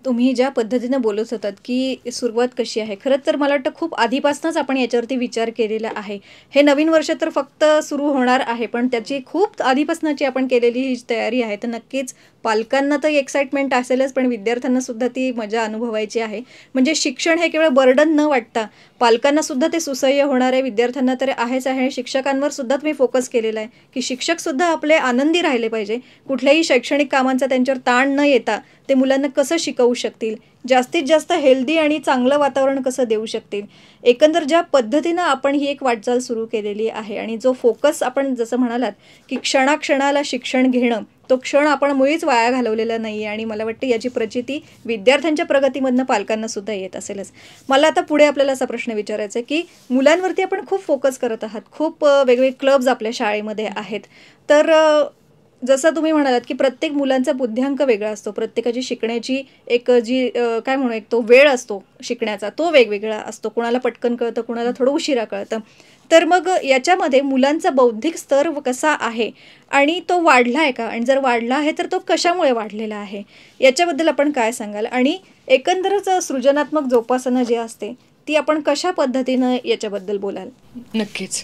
तुम्ही ज्या पद्धतीनं बोलत होतात की सुरुवात कशी आहे, खरंच तर मला वाटतं खूप आधीपासूनच आपण याच्यावरती विचार केलेला आहे. हे नवीन वर्ष तर फक्त सुरू होणार आहे, पण त्याची खूप आधीपासूनची आपण केलेली ही तयारी आहे. तर नक्कीच पालकांना तर एक्साइटमेंट असेलच, पण विद्यार्थ्यांना सुद्धा ती मजा अनुभवायची आहे. म्हणजे शिक्षण हे केवळ बर्डन न वाटता पालकांना सुद्धा ते सुसह्य होणार आहे, विद्यार्थ्यांना तर आहेच आहे. शिक्षकांवर सुद्धा तुम्ही फोकस केलेला आहे की शिक्षक सुद्धा आपले आनंदी राहिले पाहिजे, कुठल्याही शैक्षणिक कामांचा त्यांच्यावर ताण न येता ते मुलांना कसं शिकवू शकतील, जास्तीत जास्त हेल्दी आणि चांगलं वातावरण कसं देऊ शकतील. एकंदर ज्या पद्धतीनं आपण ही एक वाटचाल सुरू केलेली आहे आणि जो फोकस आपण जसं म्हणालात की क्षणाक्षणाला शिक्षण घेणं, तो क्षण आपण मुळीच वाया घालवलेला नाही आहे. आणि मला वाटतं याची प्रचिती विद्यार्थ्यांच्या प्रगतीमधनं पालकांना सुद्धा येत असेलच. मला आता पुढे आपल्याला असा प्रश्न विचारायचा आहे की मुलांवरती आपण खूप फोकस करत आहात, खूप वेगवेगळे क्लब्स आपल्या शाळेमध्ये आहेत. तर जसं तुम्ही म्हणालात की प्रत्येक मुलांचा बुद्ध्यांक वेगळा असतो, प्रत्येकाची शिकण्याची एक जी काय म्हणू एक तो वेळ असतो शिकण्याचा, तो वेगवेगळा असतो. कुणाला पटकन कळतं, कुणाला थोडं उशिरा कळतं. तर मग याच्यामध्ये मुलांचा बौद्धिक स्तर कसा आहे आणि तो वाढला आहे का, आणि जर वाढला आहे तर तो कशामुळे वाढलेला आहे, याच्याबद्दल आपण काय सांगाल. आणि एकंदरच सृजनात्मक जोपासना जी असते ती आपण कशा पद्धतीनं याच्याबद्दल बोलाल. नक्कीच.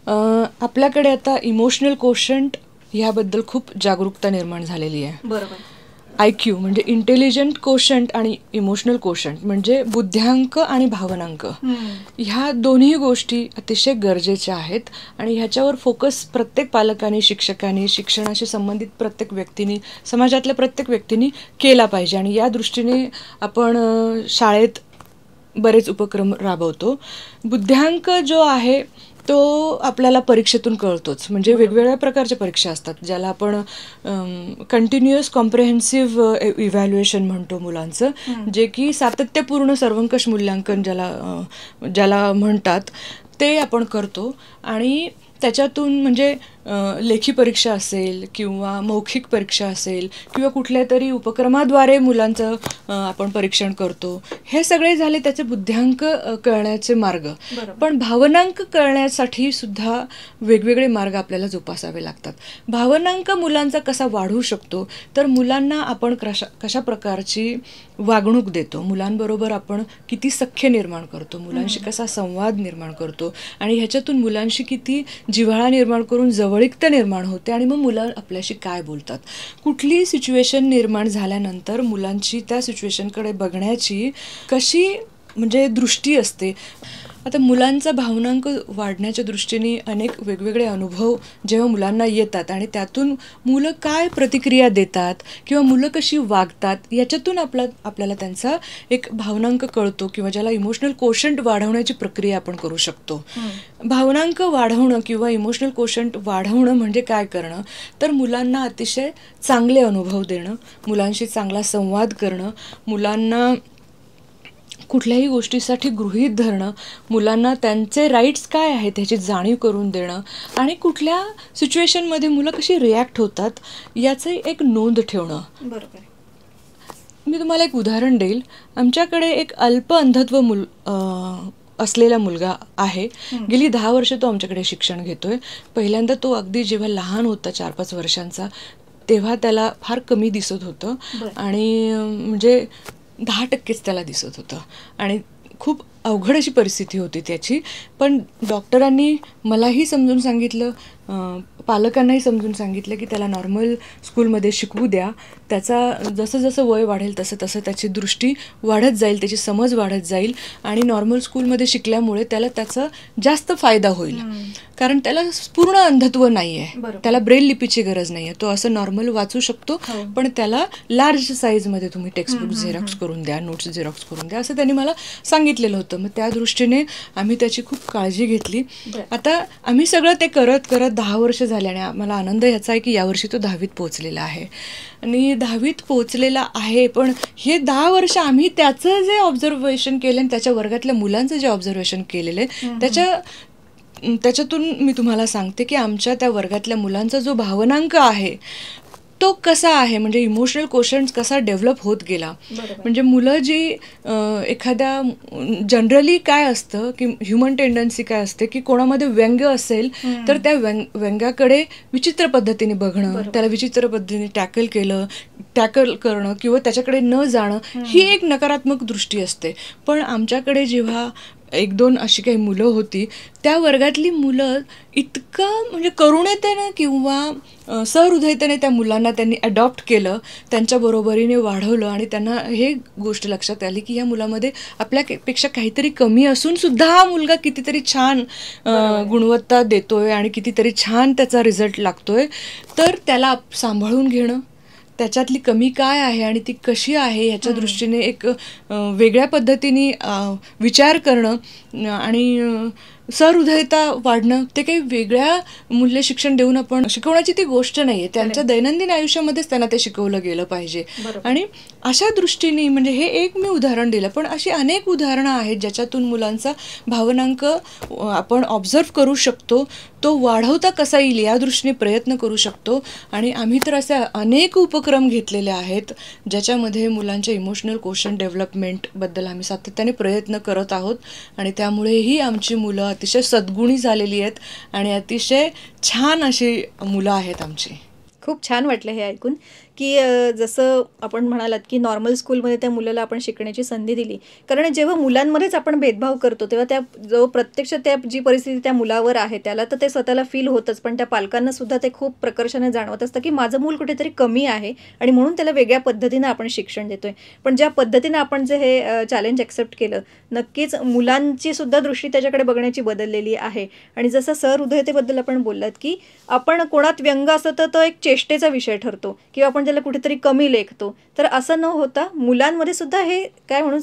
आपल्याकडे आता इमोशनल कोशंट ह्याबद्दल खूप जागरूकता निर्माण झालेली आहे. बरोबर. IQ म्हणजे इंटेलिजंट कोशंट आणि इमोशनल कोशंट म्हणजे बुद्ध्यांक आणि भावनांक, ह्या दोन्ही गोष्टी अतिशय गरजेच्या आहेत. आणि ह्याच्यावर फोकस प्रत्येक पालकांनी, शिक्षकांनी, शिक्षणाशी संबंधित प्रत्येक व्यक्तींनी, समाजातल्या प्रत्येक व्यक्तींनी केला पाहिजे. आणि या दृष्टीने आपण शाळेत बरेच उपक्रम राबवतो. बुद्ध्यांक जो आहे तो आपल्याला परीक्षेतून कळतोच. म्हणजे वेगवेगळ्या प्रकारच्या परीक्षा असतात, ज्याला आपण कंटिन्युअस कॉम्प्रेहेन्सिव्ह इव्हॅल्युएशन म्हणतो मुलांचं, जे की सातत्यपूर्ण सर्वंकष मूल्यांकन ज्याला म्हणतात, ते आपण करतो. आणि त्याच्यातून म्हणजे लेखी परीक्षा असेल किंवा मौखिक परीक्षा असेल किंवा कुठल्या तरी उपक्रमाद्वारे मुलांचं आपण परीक्षण करतो. हे सगळे झाले त्याचे बुद्ध्यांक कळण्याचे मार्ग. पण भावनांक कळण्यासाठी सुद्धा वेगवेगळे मार्ग आपल्याला जोपासावे लागतात. भावनांक मुलांचा कसा वाढू शकतो, तर मुलांना आपण कशा प्रकारची वागणूक देतो, मुलांबरोबर आपण किती सख्य निर्माण करतो, मुलांशी कसा संवाद निर्माण करतो आणि ह्याच्यातून मुलांशी किती जिव्हाळा निर्माण करून जवळीकता निर्माण होते आणि मग मुलं आपल्याशी काय बोलतात. कुठली सिच्युएशन निर्माण झाल्यानंतर मुलांची त्या सिच्युएशनकडे बघण्याची कशी म्हणजे दृष्टी असते. आता मुलांचा भावनांक वाढण्याच्या दृष्टीने अनेक वेगवेगळे अनुभव जेव्हा मुलांना येतात आणि त्यातून मुलं काय प्रतिक्रिया देतात किंवा मुलं कशी वागतात, याच्यातून आपल्याला त्यांचा एक भावनांक कळतो किंवा ज्याला इमोशनल कोशंट वाढवण्याची प्रक्रिया आपण करू शकतो. भावनांक वाढवणं किंवा इमोशनल कोशंट वाढवणं म्हणजे काय करणं, तर मुलांना अतिशय चांगले अनुभव देणं, मुलांशी चांगला संवाद करणं, मुलांना कुठल्याही गोष्टीसाठी गृहीत धरणं, मुलांना त्यांचे राईट्स काय आहेत ह्याची जाणीव करून देणं आणि कुठल्या सिच्युएशनमध्ये मुलं कशी रिॲक्ट होतात याची एक नोंद ठेवणं. बरोबर. मी तुम्हाला एक उदाहरण देईल. आमच्याकडे एक अल्प अंधत्व असलेला मुलगा आहे. गेली 10 वर्ष तो आमच्याकडे शिक्षण घेतोय. पहिल्यांदा तो अगदी जेव्हा लहान होता 4-5 वर्षांचा तेव्हा त्याला फार कमी दिसत होतं आणि म्हणजे 10% त्याला दिसत होतं आणि खूप अवघड अशी परिस्थिती होती त्याची. पण डॉक्टरांनी मलाही समजून सांगितलं, पालकांनाही समजून सांगितलं की त्याला नॉर्मल स्कूलमध्ये शिकवू द्या. त्याचा जसं जसं वय वाढेल तसं तसं त्याची दृष्टी वाढत जाईल, त्याची समज वाढत जाईल आणि नॉर्मल स्कूलमध्ये शिकल्यामुळे त्याला त्याचा जास्त फायदा होईल. कारण त्याला पूर्ण अंधत्व नाही आहे, त्याला ब्रेल लिपीची गरज नाही आहे. तो असं नॉर्मल वाचू शकतो, पण त्याला लार्ज साईजमध्ये तुम्ही टेक्स्टबुक झेरॉक्स करून द्या, नोट्स झेरॉक्स करून द्या, असं त्यांनी मला सांगितलेलं होतं. मग त्या दृष्टीने आम्ही त्याची खूप काळजी घेतली. आता आम्ही सगळं ते करत करत 10 वर्ष झाले आणि मला आनंद ह्याचा आहे की यावर्षी तो 10वीत पोहोचलेला आहे आणि 10वीत पोहोचलेला आहे. पण हे 10 वर्ष आम्ही त्याचं जे ऑब्झर्वेशन केलं आणि त्याच्या वर्गातल्या मुलांचं जे ऑब्झर्वेशन केलेलं आहे त्याच्यातून मी तुम्हाला सांगते की आमच्या त्या वर्गातल्या मुलांचा जो भावनांक आहे तो कसा आहे, म्हणजे इमोशनल कोशंट कसा डेव्हलप होत गेला. म्हणजे मुलं जी एखाद्या जनरली काय असतं की ह्युमन टेंडन्सी काय असते की कोणामध्ये व्यंग्य असेल तर त्या व्यंग्याकडे विचित्र पद्धतीने बघणं, त्याला विचित्र पद्धतीने टॅकल करणं किंवा त्याच्याकडे न जाणं, ही एक नकारात्मक दृष्टी असते. पण आमच्याकडे जेव्हा 1-2 अशी काही मुलं होती, त्या वर्गातली मुलं इतकं म्हणजे करुणतेनं किंवा सहृदयतेने त्या मुलांना त्यांनी अडॉप्ट केलं, त्यांच्या बरोबरीने वाढवलं आणि त्यांना हे गोष्ट लक्षात आली की या मुलामध्ये आपल्यापेक्षा काहीतरी कमी असून सुद्धा हा मुलगा कितीतरी छान गुणवत्ता देतोय आणि कितीतरी छान त्याचा रिझल्ट लागतोय. तर त्याला सांभाळून घेणं, त्याच्यातली कमी काय आहे आणि ती कशी आहे ह्याच्या दृष्टीने एक वेगळ्या पद्धतीने विचार करणं आणि सहृदयता वाढणं, ते काही वेगळ्या मूल्य शिक्षण देऊन आपण शिकवण्याची ती गोष्ट नाही आहे. त्यांच्या दैनंदिन आयुष्यामध्येच त्यांना ते शिकवलं गेलं पाहिजे. आणि अशा दृष्टीने म्हणजे हे एक मी उदाहरण दिलं, पण अशी अनेक उदाहरणं आहेत ज्याच्यातून मुलांचा भावनांक आपण ऑब्झर्व करू शकतो, तो वाढवता कसा येईल या दृष्टीने प्रयत्न करू शकतो. आणि आम्ही तर असे अनेक उपक्रम घेतलेले आहेत ज्याच्यामध्ये मुलांच्या इमोशनल कोशंट डेव्हलपमेंटबद्दल आम्ही सातत्याने प्रयत्न करत आहोत आणि त्यामुळेही आमची मुलं अतिशय सद्गुणी झालेली आहेत आणि अतिशय छान अशी मुलं आहेत आमची. खूप छान वाटलं हे ऐकून की जसं आपण म्हणालात की नॉर्मल स्कूलमध्ये त्या मुलाला आपण शिकण्याची संधी दिली. कारण जेव्हा मुलांमध्येच आपण भेदभाव करतो तेव्हा त्या जो प्रत्यक्ष त्या जी परिस्थिती त्या मुलावर आहे त्याला तर ते स्वतःला फील होतच, पण त्या पालकांना सुद्धा ते खूप प्रकर्षाने जाणवत असतं की माझं मूल कुठेतरी कमी आहे आणि म्हणून त्याला वेगळ्या पद्धतीनं आपण शिक्षण देतोय. पण ज्या पद्धतीनं आपण जे हे चॅलेंज ॲक्सेप्ट केलं, नक्कीच मुलांची सुद्धा दृष्टी त्याच्याकडे बघण्याची बदललेली आहे. आणि जसं सहृदयतेबद्दल आपण बोललात की आपण कोणात व्यंग असतं तर तो एक चेष्टेचा विषय ठरतो किंवा आपण आपण त्याला कुठेतरी कमी लेखतो. तर असं न होता मुलांमध्ये सुद्धा हे काय म्हणून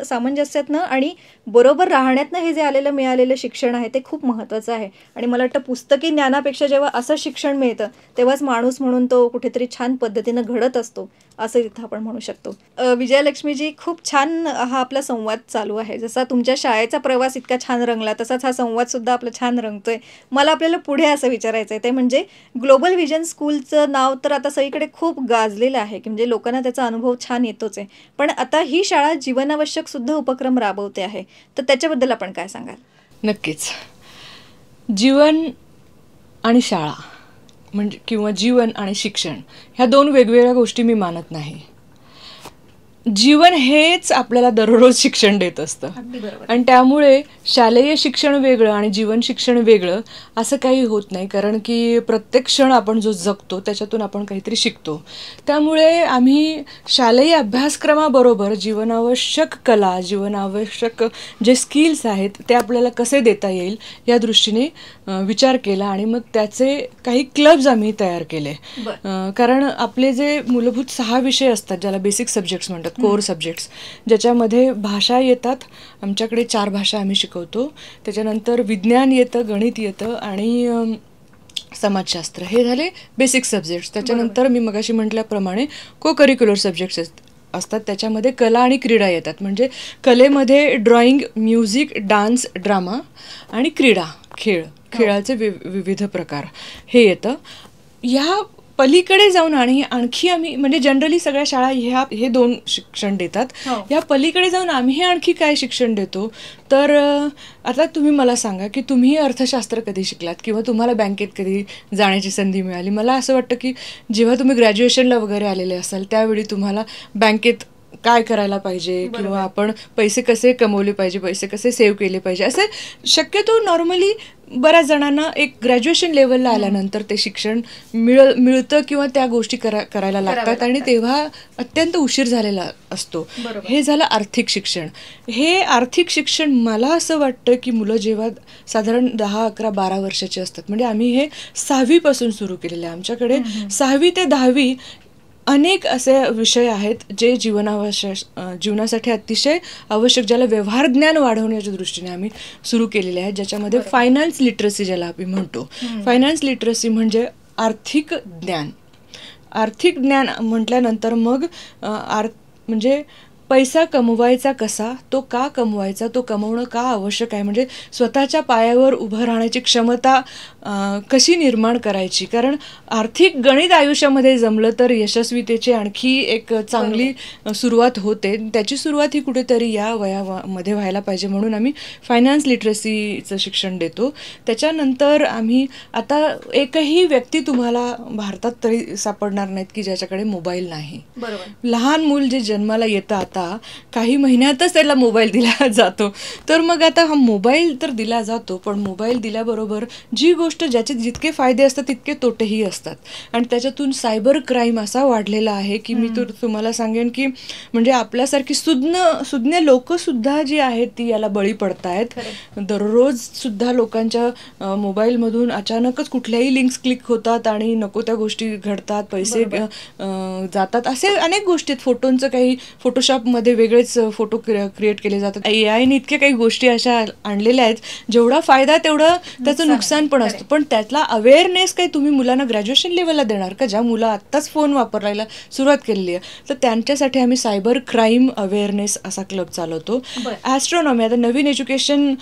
सामंजस्यातनं आणि बरोबर राहण्यातनं हे जे मिळालेलं शिक्षण आहे ते खूप महत्त्वाचं आहे. आणि मला वाटतं पुस्तकी ज्ञानापेक्षा जेव्हा असं शिक्षण मिळतं तेव्हाच माणूस म्हणून तो कुठेतरी छान पद्धतीनं घडत असतो, असं इथं आपण म्हणू शकतो. विजयालक्ष्मीजी, खूप छान हा आपला संवाद चालू आहे. जसा तुमच्या शाळेचा प्रवास इतका छान रंगला तसाच हा संवाद सुद्धा आपला छान रंगतोय. मला आपल्याला पुढे असं विचारायचं आहे, ते म्हणजे ग्लोबल व्हिजन स्कूलचं नाव तर आता सगळीकडे खूप गाजलेलं आहे, की म्हणजे लोकांना त्याचा अनुभव छान येतोच आहे. पण आता ही शाळा जीवनावश्यक सुद्धा उपक्रम राबवते आहे, तर त्याच्याबद्दल आपण काय सांगाल? नक्कीच. जीवन आणि शाळा म्हणजे किंवा जीवन आणि शिक्षण ह्या दोन वेगवेगळ्या गोष्टी मी मानत नाही. जीवन हेच आपल्याला दररोज शिक्षण देत असतं आणि त्यामुळे शालेय शिक्षण वेगळं आणि जीवन शिक्षण वेगळं असं काही होत नाही, कारण की प्रत्येक क्षण आपण जो जगतो त्याच्यातून आपण काहीतरी शिकतो. त्यामुळे आम्ही शालेय अभ्यासक्रमाबरोबर जीवनावश्यक कला, जीवनावश्यक जे स्किल्स आहेत ते आपल्याला कसे देता येईल या दृष्टीने विचार केला आणि मग त्याचे काही क्लब्स आम्ही तयार केले. कारण आपले जे मूलभूत 6 विषय असतात ज्याला बेसिक सब्जेक्ट्स म्हणतात, कोर सब्जेक्ट्स, ज्याच्यामध्ये भाषा येतात. आमच्याकडे 4 भाषा आम्ही शिकवतो. त्याच्यानंतर विज्ञान येतं, गणित येतं आणि समाजशास्त्र, हे झाले बेसिक सब्जेक्ट्स. त्याच्यानंतर मी मगाशी म्हटल्याप्रमाणे को करिक्युलर सब्जेक्ट्स असतात. त्याच्यामध्ये कला आणि क्रीडा येतात. म्हणजे कलेमध्ये ड्रॉइंग, म्युझिक, डान्स, ड्रामा आणि क्रीडा, खेळाचे विविध प्रकार हे येतं. या पलीकडे जाऊन आणि आणखी आम्ही म्हणजे जनरली सगळ्या शाळा हे 2 शिक्षण देतात. या पलीकडे जाऊन आम्ही हे आणखी काय शिक्षण देतो, तर आता तुम्ही मला सांगा की तुम्ही अर्थशास्त्र कधी शिकलात किंवा तुम्हाला बँकेत कधी जाण्याची संधी मिळाली. मला असं वाटतं की जेव्हा तुम्ही ग्रॅज्युएशनला वगैरे आलेले असाल त्यावेळी तुम्हाला बँकेत काय करायला पाहिजे किंवा आपण पैसे कसे कमवले पाहिजे, पैसे कसे सेव्ह केले पाहिजे, असं शक्यतो नॉर्मली बऱ्याच जणांना एक ग्रॅज्युएशन लेवलला आल्यानंतर ते शिक्षण मिळतं किंवा त्या गोष्टी करायला लागतात आणि तेव्हा अत्यंत उशीर झालेला असतो. हे झालं आर्थिक शिक्षण. हे आर्थिक शिक्षण मला असं वाटतं की मुलं जेव्हा साधारण 10, 11, 12 वर्षाचे असतात, म्हणजे आम्ही हे 6वी पासून सुरू केलेलं आहे. आमच्याकडे 6वी ते 10वी अनेक असे विषय आहेत जे जीवनासाठी अतिशय आवश्यक, ज्याला व्यवहार ज्ञान वाढवण्याच्या दृष्टीने आम्ही सुरू केलेले आहेत. ज्याच्यामध्ये फायनान्स लिटरसी ज्याला आम्ही म्हणतो. फायनान्स लिटरसी म्हणजे आर्थिक ज्ञान. आर्थिक ज्ञान म्हटल्यानंतर मग म्हणजे पैसा कमवायचा कसा, तो का कमवायचा, तो कमवणं का आवश्यक आहे, म्हणजे स्वतःच्या पायावर उभं राहण्याची क्षमता कशी निर्माण करायची. कारण आर्थिक गणित आयुष्यामध्ये जमलं तर यशस्वीतेची आणखी एक चांगली सुरुवात होते. त्याची सुरुवात ही कुठेतरी या वयामध्ये व्हायला पाहिजे, म्हणून आम्ही फायनान्स लिटरसीचं शिक्षण देतो. त्याच्यानंतर आम्ही आता एकही व्यक्ती तुम्हाला भारतात तरी सापडणार नाहीत की ज्याच्याकडे मोबाईल नाही. लहान मूल जे जन्माला येतं आता काही महिन्यातच त्याला मोबाईल दिला जातो. तर मग आता हा मोबाईल तर दिला जातो, पण मोबाईल दिल्याबरोबर जी गोष्ट ज्याचे जितके फायदे असतात तितके तोटेही असतात. आणि त्याच्यातून सायबर क्राईम असा वाढलेला आहे की मी तर तुम्हाला सांगेन की म्हणजे आपल्यासारखी सुज्ञ लोक सुद्धा जी आहेत ती याला बळी पडतायत. दररोज सुद्धा लोकांच्या मोबाईलमधून अचानकच कुठल्याही लिंक्स क्लिक होतात आणि नको त्या गोष्टी घडतात, पैसे जातात, असे अनेक गोष्टी आहेत. फोटोंचं काही फोटोशॉपमध्ये वेगळेच फोटो क्रिएट केले जातात. AI ने इतके काही गोष्टी अशा आणलेल्या आहेत, जेवढा फायदा तेवढं त्याचं नुकसान पण असतं. पण त्यातला अवेअरनेस काही तुम्ही मुलांना ग्रॅज्युएशन लेवलला देणार का, ज्या मुलं आत्ताच फोन वापरायला सुरुवात केलेली आहे. तर त्यांच्यासाठी आम्ही सायबर क्राईम अवेअरनेस असा क्लब चालवतो. ॲस्ट्रॉनॉमी, आता नवीन एज्युकेशन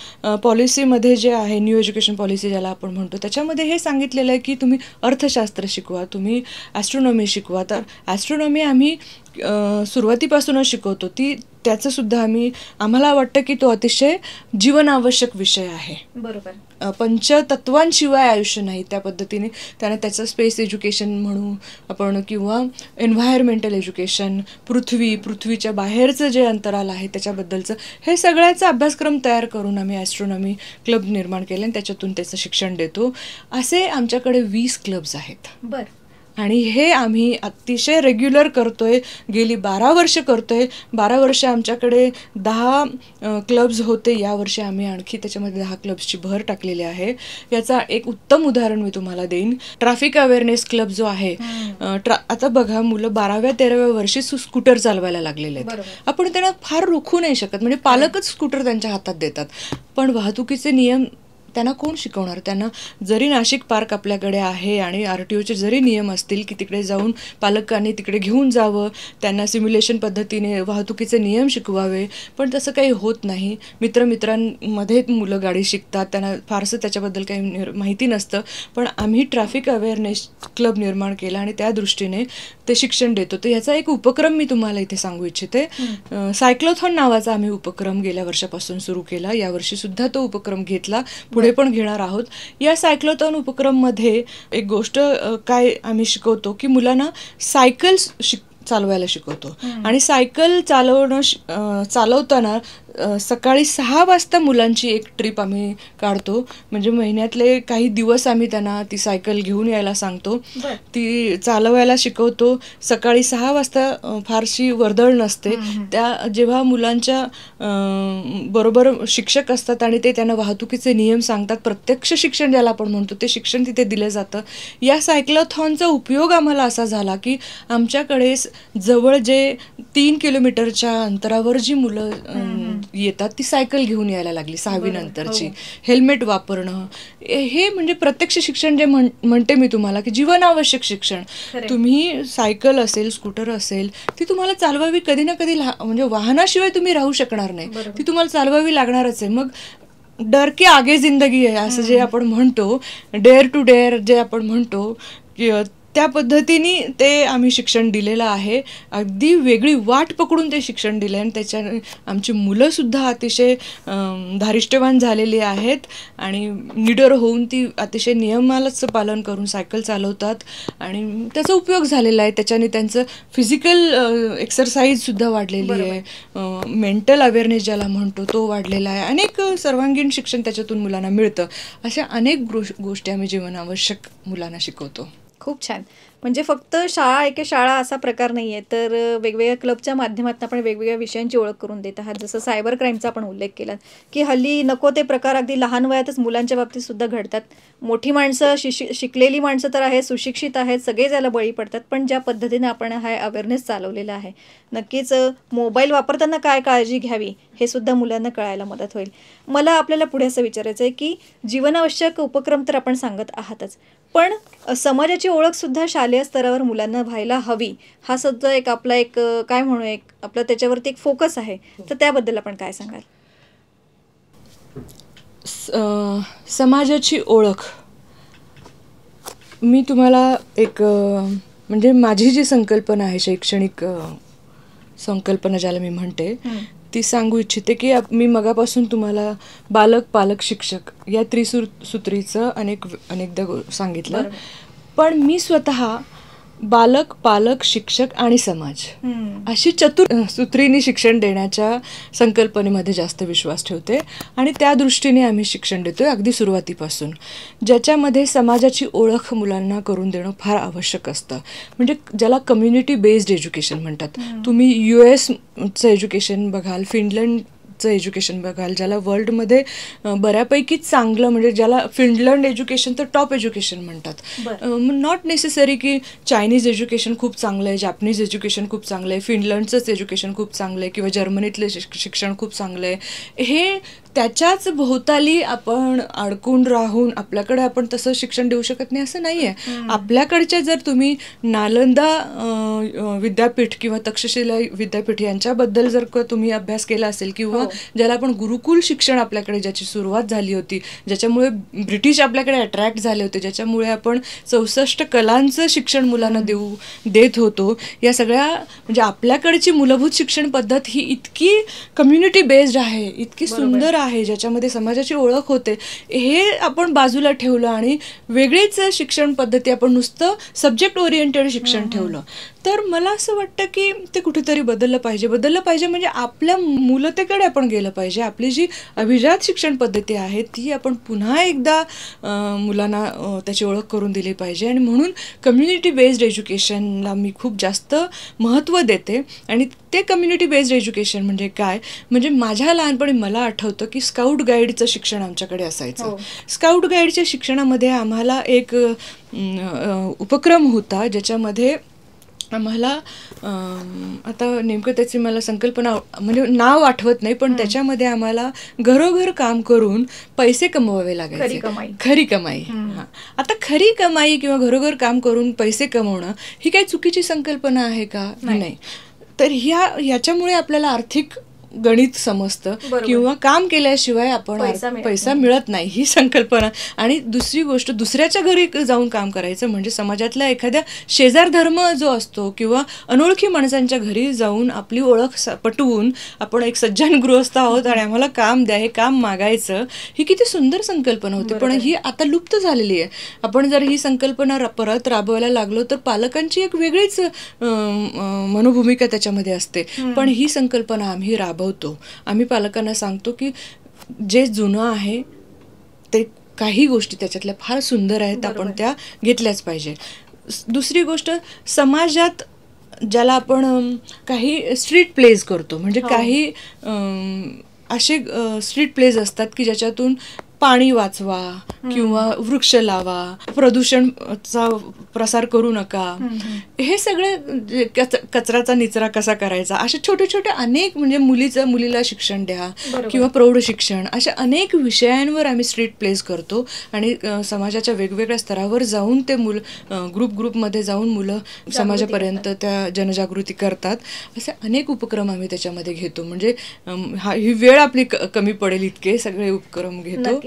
पॉलिसीमध्ये जे आहे, न्यू एज्युकेशन पॉलिसी ज्याला आपण म्हणतो, त्याच्यामध्ये हे सांगितलेलं आहे की तुम्ही अर्थशास्त्र शिकवा, तुम्ही ॲस्ट्रॉनॉमी शिकवा. तर ॲस्ट्रॉनॉमी आम्ही सुरुवातीपासूनच शिकवतो. त्याचं सुद्धा आम्हाला वाटतं की तो अतिशय जीवनावश्यक विषय आहे. पंचतत्वांशिवाय आयुष्य नाही, त्या पद्धतीने त्याचं स्पेस एज्युकेशन म्हणू आपण किंवा एन्व्हायरमेंटल एज्युकेशन, पृथ्वीच्या बाहेरचं जे अंतराल आहे त्याच्याबद्दलचं, हे सगळ्याचा अभ्यासक्रम तयार करून आम्ही ॲस्ट्रॉनॉमी क्लब निर्माण केले आणि त्याच्यातून त्याचं शिक्षण देतो. असे आमच्याकडे 20 क्लब्स आहेत. आणि हे आम्ही अतिशय रेग्युलर करतोय, गेली 12 वर्ष करतोय. 12 वर्ष आमच्याकडे 10 क्लब्स होते, यावर्षी आम्ही आणखी त्याच्यामध्ये 10 क्लब्सची भर टाकलेली आहे. याचा एक उत्तम उदाहरण मी तुम्हाला देईन. ट्रॅफिक अवेअरनेस क्लब जो आहे, आता बघा, मुलं 12व्या-13व्या वर्षी स्कूटर चालवायला लागलेले आहेत. आपण त्यांना फार रोखू नाही शकत, म्हणजे पालकच स्कूटर त्यांच्या हातात देतात. पण वाहतुकीचे नियम त्यांना कोण शिकवणार? त्यांना जरी नाशिक पार्क आपल्याकडे आहे आणि RTOचे जरी नियम असतील की तिकडे जाऊन पालकांनी तिकडे घेऊन जावं, त्यांना सिम्युलेशन पद्धतीने वाहतुकीचे नियम शिकवावे, पण तसं काही होत नाही. मित्रांमध्ये मुलं गाडी शिकतात, त्यांना फारसं त्याच्याबद्दल काही माहिती नसतं. पण आम्ही ट्रॅफिक अवेअरनेस क्लब निर्माण केला आणि त्या दृष्टीने ते शिक्षण देतो. तर याचा एक उपक्रम मी तुम्हाला इथे सांगू इच्छिते. सायक्लोथॉन नावाचा आम्ही उपक्रम गेल्या वर्षापासून सुरू केला. यावर्षी सुद्धा तो उपक्रम घेतला, पुढे पण घेणार आहोत. या सायक्लोथॉन उपक्रममध्ये एक गोष्ट काय आम्ही शिकवतो की मुलांना सायकल चालवायला शिकवतो. आणि सायकल चालवताना सकाळी 6 वाजता मुलांची एक ट्रिप आम्ही काढतो. म्हणजे महिन्यातले काही दिवस आम्ही त्यांना ती सायकल घेऊन यायला सांगतो, ती चालवायला शिकवतो. सकाळी 6 वाजता फारशी वर्दळ नसते, त्या जेव्हा मुलांच्या बरोबर शिक्षक असतात आणि ते त्यांना वाहतुकीचे नियम सांगतात, प्रत्यक्ष शिक्षण ज्याला आपण म्हणतो ते शिक्षण तिथे दिलं जातं. या सायक्लोथॉनचा उपयोग आम्हाला असा झाला की आमच्याकडे जवळ जे 3 किलोमीटरच्या अंतरावर जी मुलं येतात ती सायकल घेऊन यायला लागली 6वी नंतरची. हेल्मेट वापरणं हे म्हणजे प्रत्यक्ष शिक्षण जे म्हणते मी तुम्हाला की जीवनावश्यक शिक्षण. तुम्ही सायकल असेल, स्कूटर असेल, ती तुम्हाला चालवावी कधी ना कधी, म्हणजे वाहनाशिवाय तुम्ही राहू शकणार नाही, ती तुम्हाला चालवावी लागणारच आहे. मग डर के आगे जिंदगी आहे असं जे आपण म्हणतो, डेअर टू डेअर जे आपण म्हणतो, की त्या पद्धतीने ते आम्ही शिक्षण दिलेलं आहे. अगदी वेगळी वाट पकडून ते शिक्षण दिलं आणि त्याच्याने आमची मुलंसुद्धा अतिशय धारिष्ठवान झालेली आहेत आणि निडर होऊन ती अतिशय नियमालाच पालन करून सायकल चालवतात आणि त्याचा उपयोग झालेला आहे. त्याच्याने त्यांचं फिजिकल एक्सरसाइजसुद्धा वाढलेली आहे, मेंटल अवेअरनेस ज्याला म्हणतो तो वाढलेला आहे, अनेक सर्वांगीण शिक्षण त्याच्यातून मुलांना मिळतं. अशा अनेक गोष्टी आम्ही जीवनावश्यक मुलांना शिकवतो. खूप छान. म्हणजे फक्त शाळा एके शाळा असा प्रकार नाही आहे, तर वेगवेगळ्या क्लबच्या माध्यमातून आपण वेगवेगळ्या विषयांची ओळख करून देत आहात. जसं सायबर क्राईमचा आपण उल्लेख केला की हल्ली नको ते प्रकार अगदी लहान वयातच मुलांच्या बाबतीत सुद्धा घडतात. मोठी माणसं, शिकलेली माणसं तर आहेत, सुशिक्षित आहेत, सगळे त्याला बळी पडतात. पण ज्या पद्धतीने आपण हा अवेअरनेस चालवलेला आहे, नक्कीच मोबाईल वापरताना काय काळजी घ्यावी हे सुद्धा मुलांना कळायला मदत होईल. मला आपल्याला पुढे असं विचारायचं आहे की जीवनावश्यक उपक्रम तर आपण सांगत आहातच, पण समाजाची ओळखसुद्धा शालेय स्तरावर मुलांना व्हायला हवी, हा सुद्धा एक आपला एक काय म्हणू, एक आपला त्याच्यावरती एक फोकस आहे. तर त्याबद्दल आपण काय सांगाल? समाजाची ओळख मी तुम्हाला एक म्हणजे माझी जी संकल्पना आहे, शैक्षणिक संकल्पना ज्याला मी म्हणते, ती सांगू इच्छिते की मी मगापासून तुम्हाला बालक, पालक, शिक्षक या त्रिसूत्रीचं अनेकदा सांगितलं. पण मी स्वतः बालक, पालक, शिक्षक आणि समाज अशी चतुर्सूत्रीने शिक्षण देण्याच्या संकल्पनेमध्ये जास्त विश्वास ठेवते आणि त्या दृष्टीने आम्ही शिक्षण देतोय अगदी सुरुवातीपासून, ज्याच्यामध्ये समाजाची ओळख मुलांना करून देणं फार आवश्यक असतं. म्हणजे ज्याला कम्युनिटी बेस्ड एज्युकेशन म्हणतात. तुम्ही US एज्युकेशन बघाल, फिनलंडचं एज्युकेशन बघाल, ज्याला वर्ल्डमध्ये बऱ्यापैकी चांगलं, म्हणजे ज्याला फिनलंड एज्युकेशन तर टॉप एज्युकेशन म्हणतात. नॉट नेसेसरी की चायनीज एज्युकेशन खूप चांगलं आहे, जॅपनीज एज्युकेशन खूप चांगलं आहे, फिनलंडचंच एज्युकेशन खूप चांगलं आहे किंवा जर्मनीतलं शिक्षण खूप चांगलं आहे. हे त्याच्याच भोवताली आपण अडकून राहून आपल्याकडे आपण तसं शिक्षण देऊ शकत नाही असं नाही आहे. आपल्याकडच्या जर तुम्ही नालंदा विद्यापीठ किंवा तक्षशिला विद्यापीठ यांच्याबद्दल जर तुम्ही अभ्यास केला असेल किंवा ज्याला आपण गुरुकुल शिक्षण आपल्याकडे ज्याची सुरुवात झाली होती, ज्याच्यामुळे ब्रिटिश आपल्याकडे अट्रॅक्ट झाले होते, ज्याच्यामुळे आपण 64 कलांचं शिक्षण मुलांना देत होतो, या सगळ्या म्हणजे आपल्याकडची मूलभूत शिक्षण पद्धत ही इतकी कम्युनिटी बेस्ड आहे, इतकी सुंदर आहे, ज्याच्यामध्ये समाजाची ओळख होते, हे आपण बाजूला ठेवलं आणि वेगळीच शिक्षण पद्धती आपण नुसतं सब्जेक्ट ओरिएंटेड शिक्षण ठेवलं. तर मला असं वाटतं की ते कुठेतरी बदललं पाहिजे म्हणजे आपल्या मूलतेकडे आपण गेलं पाहिजे. आपली जी अभिजात शिक्षण पद्धती आहे ती आपण पुन्हा एकदा मुलांना त्याची ओळख करून दिली पाहिजे. आणि म्हणून कम्युनिटी बेस्ड एज्युकेशनला मी खूप जास्त महत्त्व देते. आणि ते कम्युनिटी बेस्ड एज्युकेशन म्हणजे काय, म्हणजे माझ्या लहानपणी मला आठवतं की स्काउट गाईडचं शिक्षण आमच्याकडे असायचं. स्काउट गाईडच्या शिक्षणामध्ये आम्हाला एक उपक्रम होता ज्याच्यामध्ये आम्हाला आता नेमकं त्याची मला संकल्पना म्हणजे नाव आठवत नाही, पण त्याच्यामध्ये आम्हाला घरोघर काम करून पैसे कमवावे लागायचे. खरी कमाई. हां, आता खरी कमाई किंवा घरोघर काम करून पैसे कमवणं ही काही चुकीची संकल्पना आहे का? नाही. तर ह्याच्यामुळे आपल्याला आर्थिक गणित समजतं किंवा काम केल्याशिवाय आपण पैसा मिळत नाही ही संकल्पना. आणि दुसरी गोष्ट, दुसऱ्याच्या घरी जाऊन काम करायचं म्हणजे समाजातल्या एखाद्या शेजार धर्म जो असतो किंवा अनोळखी माणसांच्या घरी जाऊन आपली ओळख पटवून आपण एक सज्जन गृहस्थ आहोत आणि आम्हाला काम द्या हे काम मागायचं, ही किती सुंदर संकल्पना होती. पण ही आता लुप्त झालेली आहे. आपण जर ही संकल्पना परत राबवायला लागलो तर पालकांची एक वेगळीच मनोभूमिका त्याच्यामध्ये असते. पण ही संकल्पना आम्ही आम्ही पालकांना सांगतो की जे जुनं आहे ते काही गोष्टी त्याच्यातल्या फार सुंदर आहेत, आपण त्या घेतल्याच पाहिजे. दुसरी गोष्ट, समाजात ज्याला आपण काही स्ट्रीट प्लेज करतो म्हणजे काही असे स्ट्रीट प्लेज असतात की ज्याच्यातून पाणी वाचवा किंवा वृक्ष लावा, प्रदूषणचा प्रसार करू नका, हे सगळे कचऱ्याचा निचरा कसा करायचा, असे छोटे छोटे अनेक म्हणजे मुलीला शिक्षण द्या किंवा प्रौढ शिक्षण, अशा अनेक विषयांवर आम्ही स्ट्रीट प्लेज करतो. आणि समाजाच्या वेगवेगळ्या स्तरावर जाऊन ते ग्रुपमध्ये जाऊन मुलं समाजापर्यंत त्या जनजागृती करतात. असे अनेक उपक्रम आम्ही त्याच्यामध्ये घेतो. म्हणजे ही वेळ आपली कमी पडेल इतके सगळे उपक्रम घेतो.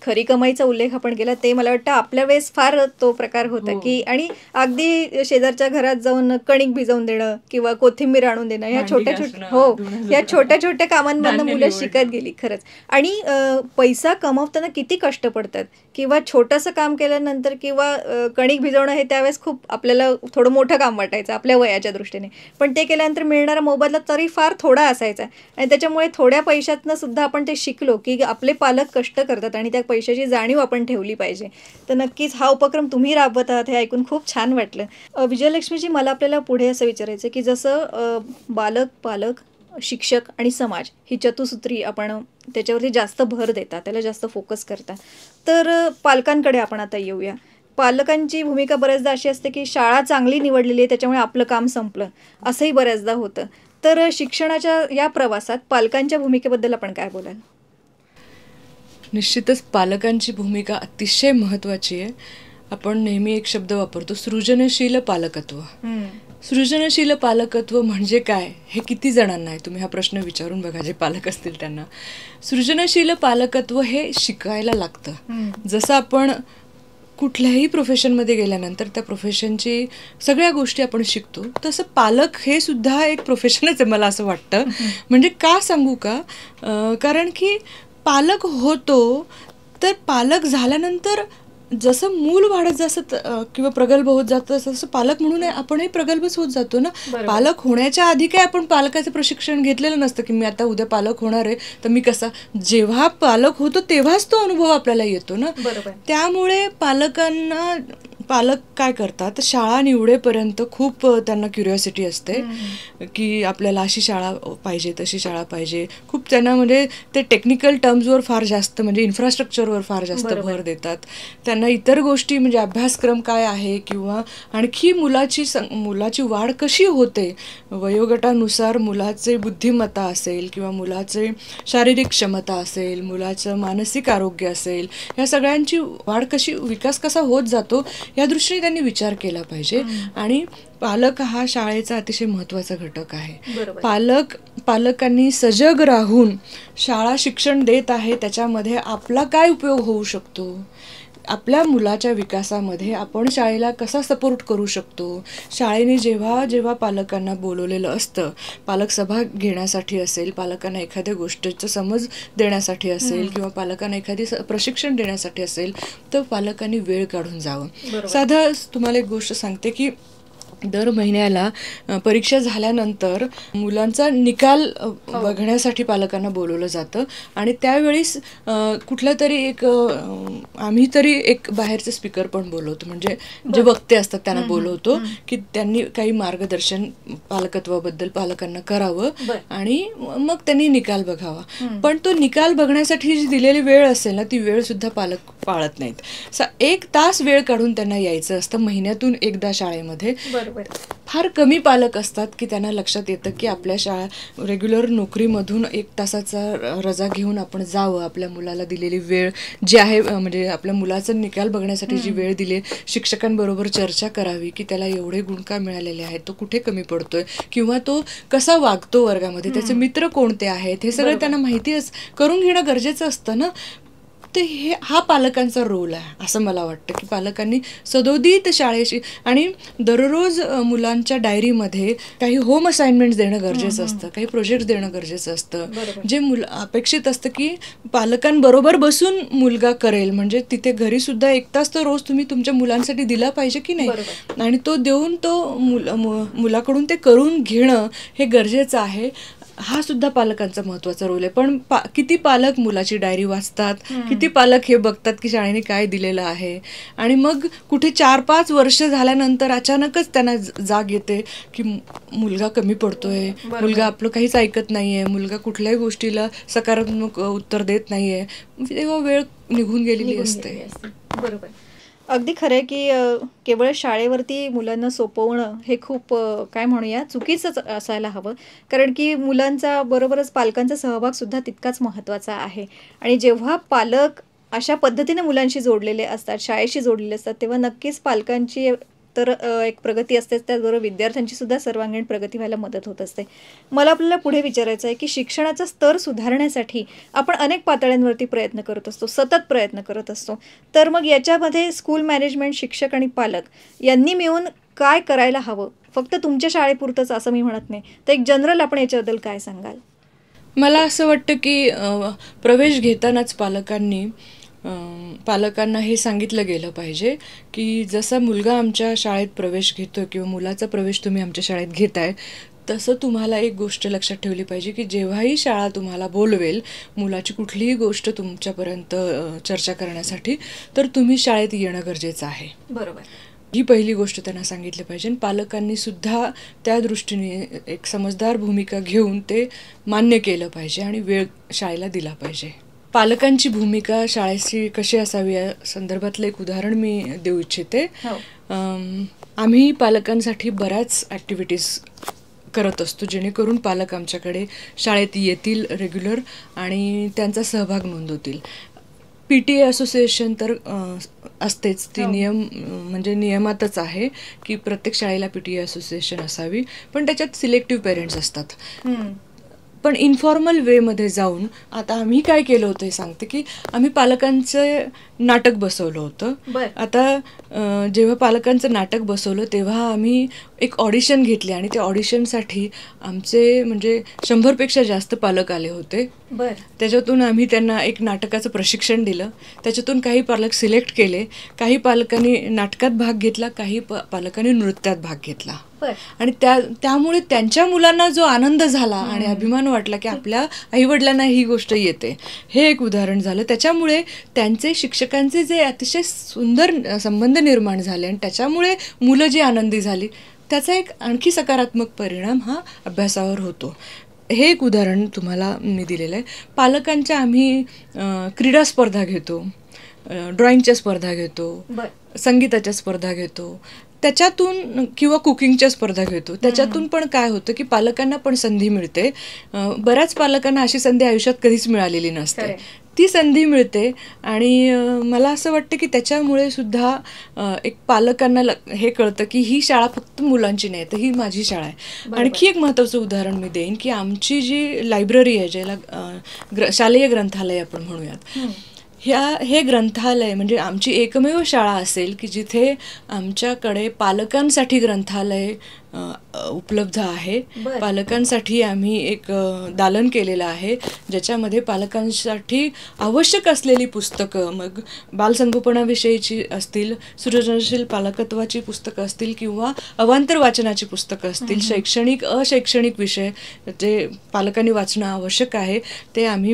खरी कमाईचा उल्लेख आपण केला, ते मला वाटतं आपल्या वेळेस फार तो प्रकार होता की, आणि अगदी शेजारच्या घरात जाऊन कणिक भिजवून देणं किंवा कोथिंबीर आणून देणं, या छोट्या छोट्या कामांमधनं मुलं शिकत गेली खरंच. आणि पैसा कमवताना किती कष्ट पडतात किंवा छोटंसं काम केल्यानंतर किंवा कणिक भिजवणं हे त्यावेळेस खूप आपल्याला थोडं मोठं काम वाटायचं आपल्या वयाच्या दृष्टीने, पण ते केल्यानंतर मिळणारा मोबदला तरी फार थोडा असायचा. आणि त्याच्यामुळे थोड्या पैशातनं सुद्धा आपण ते शिकलो की आपले पालक कष्ट करतात आणि त्या पैशाची जाणीव आपण ठेवली पाहिजे. तर नक्कीच हा उपक्रम तुम्ही राबवत आहात हे ऐकून खूप छान वाटलं. विजयलक्ष्मीजी, मला आपल्याला पुढे असं विचारायचं की जसं बालक, पालक, शिक्षक आणि समाज ही चतुसूत्री आपण त्याच्यावरती जास्त भर देता, त्याला जास्त फोकस करता, तर पालकांकडे आपण आता येऊया. पालकांची भूमिका बऱ्याचदा अशी असते की शाळा चांगली निवडलेली आहे त्याच्यामुळे आपलं काम संपलं, असंही बऱ्याचदा होतं. तर शिक्षणाच्या या प्रवासात पालकांच्या भूमिकेबद्दल आपण काय बोलाल? निश्चितच पालकांची भूमिका अतिशय महत्त्वाची आहे. आपण नेहमी एक शब्द वापरतो, सृजनशील पालकत्व. सृजनशील पालकत्व म्हणजे काय हे किती जणांना आहे? तुम्ही हा प्रश्न विचारून बघा जे पालक असतील त्यांना. सृजनशील पालकत्व हे शिकायला लागतं. जसं आपण कुठल्याही प्रोफेशनमध्ये गेल्यानंतर त्या प्रोफेशनची सगळ्या गोष्टी आपण शिकतो, तसं पालक हे सुद्धा एक प्रोफेशनच आहे मला असं वाटतं. म्हणजे का सांगू का, कारण की पालक होतो तर पालक झाल्यानंतर जसं मूल वाढत जात किंवा प्रगल्भ होत जातं तसं पालक म्हणून आपणही प्रगल्भच होत जातो ना. पालक होण्याच्या आधी काय आपण पालकाचं प्रशिक्षण घेतलेलं नसतं की मी आता उद्या पालक होणार आहे तर मी कसा, जेव्हा पालक होतो तेव्हाच तो अनुभव आपल्याला येतो ना. त्यामुळे पालक काय करतात, शाळा निवडेपर्यंत खूप त्यांना क्युरिओसिटी असते की आपल्याला अशी शाळा पाहिजे, तशी शाळा पाहिजे. खूप त्यांना म्हणजे ते टेक्निकल टर्म्सवर फार जास्त म्हणजे इन्फ्रास्ट्रक्चरवर फार जास्त भर देतात. त्यांना इतर गोष्टी म्हणजे अभ्यासक्रम काय आहे किंवा आणखी मुलाची वाढ कशी होते, वयोगटानुसार मुलाचे बुद्धिमत्ता असेल किंवा मुलाचे शारीरिक क्षमता असेल, मुलाचं मानसिक आरोग्य असेल, या सगळ्यांची वाढ कशी, विकास कसा होत जातो या दृष्टीने त्यांनी विचार केला पाहिजे. आणि पालक हा शाळेचा अतिशय महत्त्वाचा घटक आहे. पालकांनी सजग राहून शाळा शिक्षण देत आहे त्याच्यामध्ये आपला काय उपयोग होऊ शकतो, आपल्या मुलाच्या विकासामध्ये आपण शाळेला कसा सपोर्ट करू शकतो. शाळेने जेव्हा पालकांना बोलवलेलं असतं, पालक सभा घेण्यासाठी असेल, पालकांना एखाद्या गोष्टीचं समज देण्यासाठी असेल किंवा पालकांना एखादी प्रशिक्षण देण्यासाठी असेल, तर पालकांनी वेळ काढून जावं. साधं तुम्हाला एक गोष्ट सांगते की दर महिन्याला परीक्षा झाल्यानंतर मुलांचा निकाल बघण्यासाठी पालकांना बोलवलं जातं आणि त्यावेळेस कुठलं तरी एक आम्ही तरी एक बाहेरचे स्पीकर पण बोलवतो, म्हणजे जे वक्ते असतात त्यांना बोलवतो की त्यांनी काही मार्गदर्शन पालकत्वाबद्दल पालकांना करावं आणि मग त्यांनी निकाल बघावा. पण तो निकाल बघण्यासाठी जी दिलेली वेळ असेल ना, ती वेळ सुद्धा पालक पाळत नाहीत. 1 तास वेळ काढून त्यांना यायचं असतं महिन्यातून एकदा शाळेमध्ये. फार कमी पालक असतात की त्यांना लक्षात येतं की आपल्या शाळा रेग्युलर नोकरीमधून 1 तासाचा रजा घेऊन आपण जावं, आपल्या मुलाला दिलेली वेळ जी आहे, म्हणजे आपल्या मुलाचा निकाल बघण्यासाठी जी वेळ दिली, शिक्षकांबरोबर चर्चा करावी की त्याला एवढे गुण का मिळालेले आहेत, तो कुठे कमी पडतोय किंवा तो कसा वागतो वर्गामध्ये, त्याचे मित्र कोणते आहेत, हे सगळं त्यांना माहिती करून घेणं गरजेचं असतं ना. तर हा पालकांचा रोल आहे असं मला वाटतं की पालकांनी सदोदित शाळेशी आणि दररोज मुलांच्या डायरीमध्ये काही होम असाइनमेंट्स देणं गरजेचं असतं, काही प्रोजेक्ट्स देणं गरजेचं असतं, जे अपेक्षित असतं की पालकांबरोबर बसून मुलगा करेल. म्हणजे तिथे घरी सुद्धा 1 तास तर रोज तुम्ही तुमच्या मुलांसाठी दिला पाहिजे की नाही, आणि तो देऊन तो मुलाकडून ते करून घेणं हे गरजेचं आहे. हा सुद्धा पालकांचा महत्त्वाचा रोल आहे. पण किती पालक मुलाची डायरी वाचतात, किती पालक हे बघतात की शाळेने काय दिलेलं आहे, आणि मग कुठे 4-5 वर्ष झाल्यानंतर अचानकच त्यांना जाग येते की मुलगा कमी पडतोय, मुलगा आपलं काहीच ऐकत नाहीये, मुलगा कुठल्याही गोष्टीला सकारात्मक उत्तर देत नाहीये, तेव्हा वेळ निघून गेलेली असते. बरोबर, अगदी खरं आहे की केवळ शाळेवरती मुलांना सोपवणं हे खूप काय म्हणूया चुकीचंच असायला हवं. कारण की मुलांचा बरोबरच पालकांचा सहभागसुद्धा तितकाच महत्त्वाचा आहे. आणि जेव्हा पालक अशा पद्धतीने मुलांशी जोडलेले असतात, शाळेशी जोडलेले असतात, तेव्हा नक्कीच पालकांची तर एक प्रगती असतेच, त्याचबरोबर विद्यार्थ्यांची सुद्धा सर्वांगीण प्रगती व्हायला मदत होत असते. मला आपल्याला पुढे विचारायचं आहे की शिक्षणाचा स्तर सुधारण्यासाठी आपण अनेक पातळ्यांवरती प्रयत्न करत असतो, सतत प्रयत्न करत असतो. तर मग याच्यामध्ये स्कूल मॅनेजमेंट, शिक्षक आणि पालक यांनी मिळून काय करायला हवं? फक्त तुमच्या शाळेपुरतंच असं मी म्हणत नाही, तर एक जनरल आपण याच्याबद्दल काय सांगाल? मला असं वाटतं की प्रवेश घेतानाच पालकांना हे सांगितलं गेलं पाहिजे की जसा मुलगा आमच्या शाळेत प्रवेश घेतोय किंवा मुलाचा प्रवेश तुम्ही आमच्या शाळेत घेताय, तसं तुम्हाला एक गोष्ट लक्षात ठेवली पाहिजे की जेव्हाही शाळा तुम्हाला बोलवेल मुलाची कुठलीही गोष्ट तुमच्यापर्यंत चर्चा करण्यासाठी, तर तुम्ही शाळेत येणं गरजेचं आहे. बरोबर, ही पहिली गोष्ट त्यांना सांगितली पाहिजे. पालकांनी सुद्धा त्या दृष्टीने एक समजदार भूमिका घेऊन ते मान्य केलं पाहिजे आणि वेळ शाळेला दिला पाहिजे. पालकांची भूमिका शाळेची कशी असावी या संदर्भातलं एक उदाहरण मी देऊ इच्छिते. आम्ही पालकांसाठी बऱ्याच ॲक्टिव्हिटीज करत असतो जेणेकरून पालक आमच्याकडे शाळेत येतील रेग्युलर आणि त्यांचा सहभाग नोंदवतील. PTA असोसिएशन तर असतेच, ती म्हणजे नियमातच आहे की प्रत्येक शाळेला PTA असोसिएशन असावी, पण त्याच्यात सिलेक्टिव्ह पेरेंट्स असतात. पण इन्फॉर्मल वेमध्ये जाऊन आता आम्ही काय केलं होतं हे सांगते की आम्ही पालकांचं नाटक बसवलं होतं. आता जेव्हा पालकांचं नाटक बसवलं तेव्हा आम्ही एक ऑडिशन घेतली आणि त्या ऑडिशनसाठी आमचे म्हणजे 100पेक्षा जास्त पालक आले होते. त्याच्यातून आम्ही त्यांना एक नाटकाचं प्रशिक्षण दिलं. त्याच्यातून काही पालक सिलेक्ट केले, काही पालकांनी नाटकात भाग घेतला, काही पालकांनी नृत्यात भाग घेतला. आणि त्यामुळे त्यांच्या मुलांना जो आनंद झाला आणि अभिमान वाटला की आपल्या आईवडिलांना ही गोष्ट येते, हे एक उदाहरण झालं. त्याच्यामुळे त्यांचे शिक्षकांचे जे अतिशय सुंदर संबंध निर्माण झाले आणि त्याच्यामुळे मुलं जी आनंदी झाली, त्याचा एक आणखी सकारात्मक परिणाम हा अभ्यासावर होतो. हे एक उदाहरण तुम्हाला मी दिलेलं आहे. पालकांच्या आम्ही क्रीडा स्पर्धा घेतो, ड्रॉइंगच्या स्पर्धा घेतो, संगीताच्या स्पर्धा घेतो, त्याच्यातून किंवा कुकिंगच्या स्पर्धा घेतो. त्याच्यातून पण काय होतं की पालकांना पण संधी मिळते. बऱ्याच पालकांना अशी संधी आयुष्यात कधीच मिळालेली नसते, ती संधी मिळते. आणि मला असं वाटतं की त्याच्यामुळे सुद्धा एक पालकांना हे कळतं की ही शाळा फक्त मुलांची नाही, तर ही माझी शाळा आहे. आणखी एक महत्त्वाचं उदाहरण मी देईन की आमची जी लायब्ररी आहे, ज्याला शालेय ग्रंथालय आपण म्हणूयात, हे ग्रंथालय म्हणजे आमची एकमेव शाळा असेल की जिथे आमच्याकडे पालकांसाठी ग्रंथालय उपलब्ध आहे. बरं. पालकांसाठी आम्ही एक दालन केलेलं आहे, ज्याच्यामध्ये पालकांसाठी आवश्यक असलेली पुस्तकं, मग बालसंगोपनाविषयीची असतील, सृजनशील पालकत्वाची पुस्तकं असतील किंवा अवांतर वाचनाची पुस्तकं असतील, शैक्षणिक अशैक्षणिक विषय जे पालकांनी वाचणं आवश्यक आहे ते आम्ही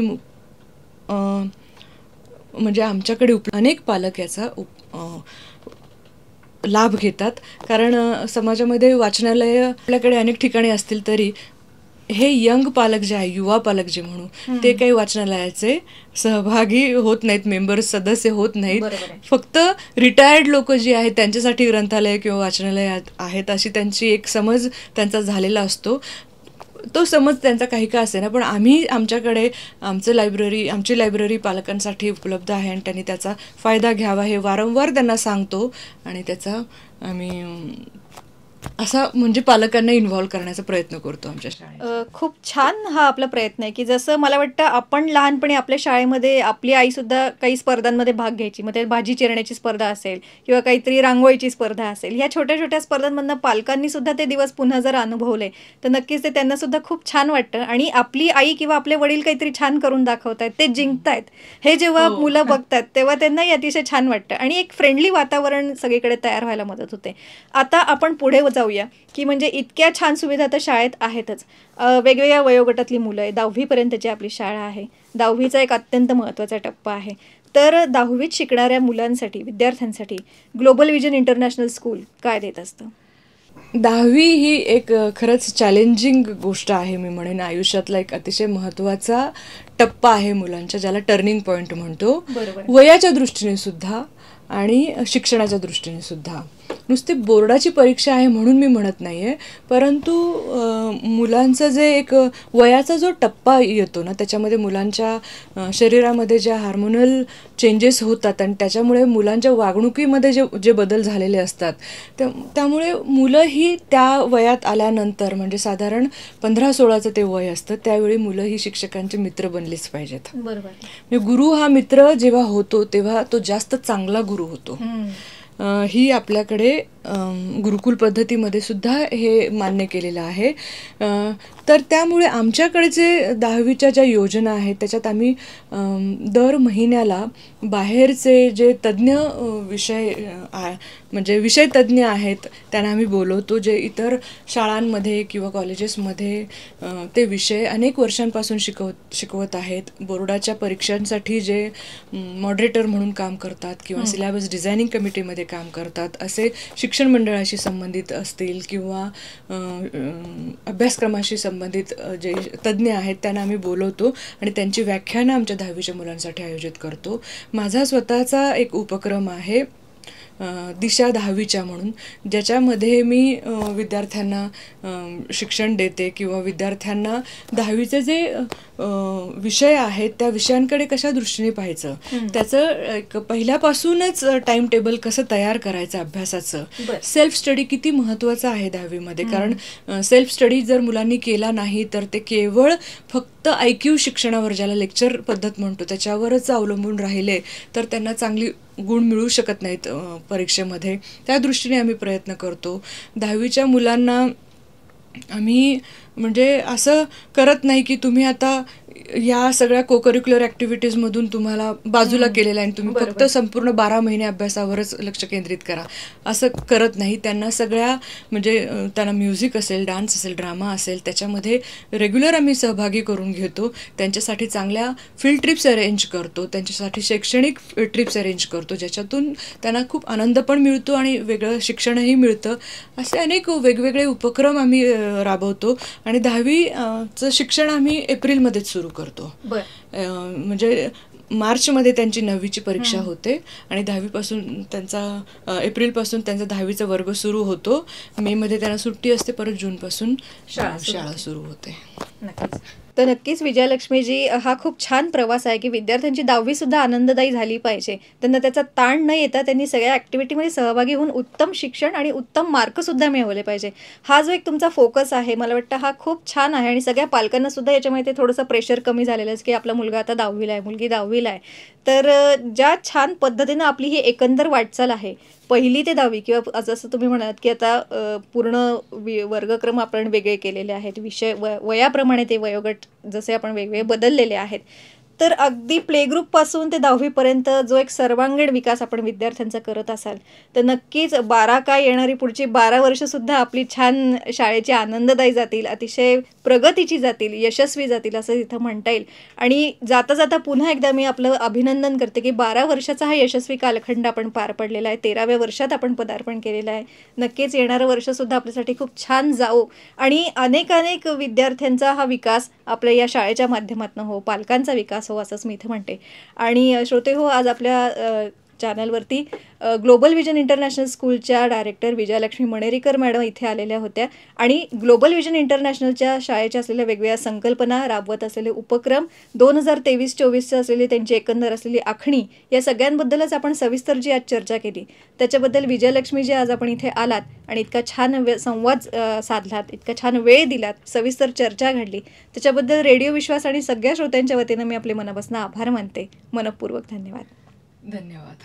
म्हणजे आमच्याकडे अनेक पालक याचा लाभ घेतात. कारण समाजामध्ये वाचनालय आपल्याकडे अनेक ठिकाणी असतील तरी हे यंग पालक जे आहे, युवा पालक जे म्हणू, ते काही वाचनालयाचे सहभागी होत नाहीत, मेंबर्स सदस्य होत नाहीत. फक्त रिटायर्ड लोक जी आहेत त्यांच्यासाठी ग्रंथालय किंवा वाचनालय आहेत अशी त्यांची एक समज त्यांचा झालेला असतो. तो समज त्यांचा काही का असेना, पण आमच्याकडे आमची लायब्ररी पालकांसाठी उपलब्ध आहे आणि त्यांनी त्याचा फायदा घ्यावा हे वारंवार त्यांना सांगतो आणि त्याचा आम्ही असा म्हणजे पालकांना इन्व्हॉल्व करण्याचा प्रयत्न करतो आमच्या शाळेत. खूप छान हा आपला प्रयत्न आहे की जसं मला वाटतं आपण लहानपणी आपल्या शाळेमध्ये आपली आईसुद्धा काही स्पर्धांमध्ये भाग घ्यायची. मग ते भाजी चिरण्याची स्पर्धा असेल किंवा काहीतरी रांगोळीची स्पर्धा असेल, ह्या छोट्या छोट्या स्पर्धांमधनं पालकांनी सुद्धा ते दिवस पुन्हा जर अनुभवले तर नक्कीच ते त्यांना सुद्धा खूप छान वाटतं. आणि आपली आई किंवा आपले वडील काहीतरी छान करून दाखवतायत, ते जिंकतायत, हे जेव्हा मुलं बघतात तेव्हा त्यांनाही अतिशय छान वाटतं आणि एक फ्रेंडली वातावरण सगळीकडे तयार व्हायला मदत होते. आता आपण पुढे जाऊया की म्हणजे इतक्या छान सुविधा तर शाळेत आहेतच. वेगवेगळ्या वयोगटातली मुलं आहे, 10वी पर्यंतची आपली शाळा आहे. 10वीचा एक अत्यंत महत्त्वाचा टप्पा आहे. तर 10वीत शिकणाऱ्या मुलांसाठी, विद्यार्थ्यांसाठी ग्लोबल विजन इंटरनॅशनल स्कूल काय देत असतं? 10वी ही एक खरंच चॅलेंजिंग गोष्ट आहे. मी म्हणेन आयुष्यातला एक अतिशय महत्त्वाचा टप्पा आहे मुलांच्या, ज्याला टर्निंग पॉईंट म्हणतो. वयाच्या दृष्टीने सुद्धा आणि शिक्षणाच्या दृष्टीने सुद्धा. नुसती बोर्डाची परीक्षा आहे म्हणून मी म्हणत नाही आहे, परंतु मुलांचं जे एक वयाचा जो टप्पा येतो ना, त्याच्यामध्ये मुलांच्या शरीरामध्ये ज्या हार्मोनल चेंजेस होतात आणि त्याच्यामुळे मुलांच्या वागणुकीमध्ये जे बदल झालेले असतात, त्यामुळे मुलं ही त्या वयात आल्यानंतर म्हणजे साधारण 15-16चं ते वय असतं, त्यावेळी मुलं ही शिक्षकांचे मित्र बनलीच पाहिजेत. बरोबर. गुरु हा मित्र जेव्हा होतो तेव्हा तो जास्त चांगला गुरु होतो. ही आपल्याकडे गुरुकुल पद्धतीमध्ये सुद्धा हे मान्य केलेलं आहे. तर त्यामुळे आमच्याकडे जे 10वीच्या ज्या योजना आहेत त्याच्यात आम्ही दर महिन्याला बाहेरचे जे तज्ज्ञ विषय तज्ज्ञ आहेत त्यांना आम्ही बोलवतो, जे इतर शाळांमध्ये किंवा कॉलेजेसमध्ये ते विषय अनेक वर्षांपासून शिकवत आहेत. बोर्डाच्या परीक्षांसाठी जे मॉडरेटर म्हणून काम करतात किंवा सिलेबस डिझायनिंग कमिटीमध्ये काम करतात, असे शिक्षण मंडळाशी संबंधित असतील किंवा अभ्यासक्रमाशी संबंधित जे तज्ज्ञ आहेत त्यांना आम्ही बोलवतो आणि त्यांची व्याख्यानं आमच्या 10वीच्या मुलांसाठी आयोजित करतो. माझा स्वतःचा एक उपक्रम आहे दिशा 10वीच्या म्हणून, ज्याच्यामध्ये मी विद्यार्थ्यांना शिक्षण देते किंवा विद्यार्थ्यांना 10वीचे जे विषय आहेत त्या विषयांकडे कशा दृष्टीने पाहायचं, त्याचं एक पहिल्यापासूनच टाइम टेबल कसं तयार करायचं अभ्यासाचं. सेल्फ स्टडी किती महत्त्वाचं आहे 10वीमध्ये, कारण सेल्फ स्टडी जर मुलांनी केला नाही तर ते केवळ फक्त IQ शिक्षणावर, ज्याला लेक्चर पद्धत म्हणतो, त्याच्यावरच अवलंबून राहिले तर त्यांना चांगली गुण मिळू शकत नाहीत परीक्षेमध्ये. त्या दृष्टीने आम्ही प्रयत्न करतो. 10वीच्या मुलांना आम्ही म्हणजे असं करत नाही की तुम्ही आता या सगळ्या कोकरिक्युलर ॲक्टिव्हिटीजमधून तुम्हाला बाजूला केलेलं आहे आणि तुम्ही फक्त संपूर्ण 12 महिने अभ्यासावरच लक्ष केंद्रित करा, असं करत नाही. त्यांना सगळ्या म्हणजे त्यांना म्युझिक असेल, डान्स असेल, ड्रामा असेल, त्याच्यामध्ये रेग्युलर आम्ही सहभागी करून घेतो. त्यांच्यासाठी चांगल्या फील्ड ट्रिप्स अरेंज करतो, त्यांच्यासाठी शैक्षणिक ट्रिप्स अरेंज करतो, ज्याच्यातून त्यांना खूप आनंद पण मिळतो आणि वेगळं शिक्षणही मिळतं. असे अनेक वेगवेगळे उपक्रम आम्ही राबवतो आणि 10वीचं शिक्षण आम्ही एप्रिलमध्येच सुरू करतो. म्हणजे मार्चमध्ये त्यांची 9वीची परीक्षा होते आणि 10वीपासून एप्रिलपासून त्यांचा 10वीचा वर्ग सुरू होतो. मेमध्ये त्यांना सुट्टी असते, परत जूनपासून शाळा सुरू होते. तर नक्कीच विजयालक्ष्मीजी, हा खूप छान प्रवास आहे की विद्यार्थ्यांची 10वी सुद्धा आनंददायी झाली पाहिजे. त्यांना त्याचा ताण न येता त्यांनी सगळ्या ॲक्टिव्हिटीमध्ये सहभागी होऊन उत्तम शिक्षण आणि उत्तम मार्कसुद्धा मिळवले पाहिजे. हा जो एक तुमचा फोकस आहे, मला वाटतं हा खूप छान आहे आणि सगळ्या पालकांना सुद्धा याच्यामध्ये थोडंसं प्रेशर कमी झालेलं आहे की आपला मुलगा आता 10वीला आहे, मुलगी 10वीला आहे. तर ज्या छान पद्धतीनं आपली ही एकंदर वाटचाल आहे 1ली ते 10वी किंवा जसं तुम्ही म्हणालात की आता पूर्ण वर्गक्रम आपण वेगळे केलेले आहेत, विषय वयाप्रमाणे ते वयोगट जसे आपण वेगवेगळे बदललेले आहेत. तर अगदी प्ले ग्रुपपासून ते 10वीपर्यंत जो एक सर्वांगीण विकास आपण विद्यार्थ्यांचा करत असाल, तर नक्कीच 12 काय येणारी पुढची 12 वर्षसुद्धा आपली छान शाळेची आनंददायी जातील, अतिशय प्रगतीची जातील, यशस्वी जातील असं इथं म्हणता येईल. आणि जाता जाता पुन्हा एकदा मी आपलं अभिनंदन करते की 12 वर्षाचा हा यशस्वी कालखंड आपण पार पडलेला आहे. 13व्या वर्षात आपण पदार्पण केलेलं आहे. नक्कीच येणारं वर्षसुद्धा आपल्यासाठी खूप छान जावो आणि अनेक विद्यार्थ्यांचा हा विकास आपल्या या शाळेच्या माध्यमातून हो, पालकांचा विकास हो, असंच मी इथे म्हणते. आणि श्रोते हो, आज आपल्या चॅनलवरती ग्लोबल विजन इंटरनॅशनल स्कूलच्या डायरेक्टर विजयालक्ष्मी मणेरीकर मॅडम इथे आलेल्या होत्या आणि ग्लोबल विजन इंटरनॅशनलच्या शाळेच्या असलेल्या वेगवेगळ्या संकल्पना, राबवत असलेले उपक्रम, 2023-24चं असलेली त्यांची एकंदर असलेली आखणी, या सगळ्यांबद्दलच आपण सविस्तर जी आज चर्चा केली, त्याच्याबद्दल विजयलक्ष्मी जी आज आपण इथे आलात आणि इतका छान संवाद साधलात, इतका छान वेळ दिलात, सविस्तर चर्चा घडली, त्याच्याबद्दल रेडिओ विश्वास आणि सगळ्या श्रोत्यांच्या वतीनं मी आपले मनापासून आभार मानते. मनःपूर्वक धन्यवाद. धन्यवाद.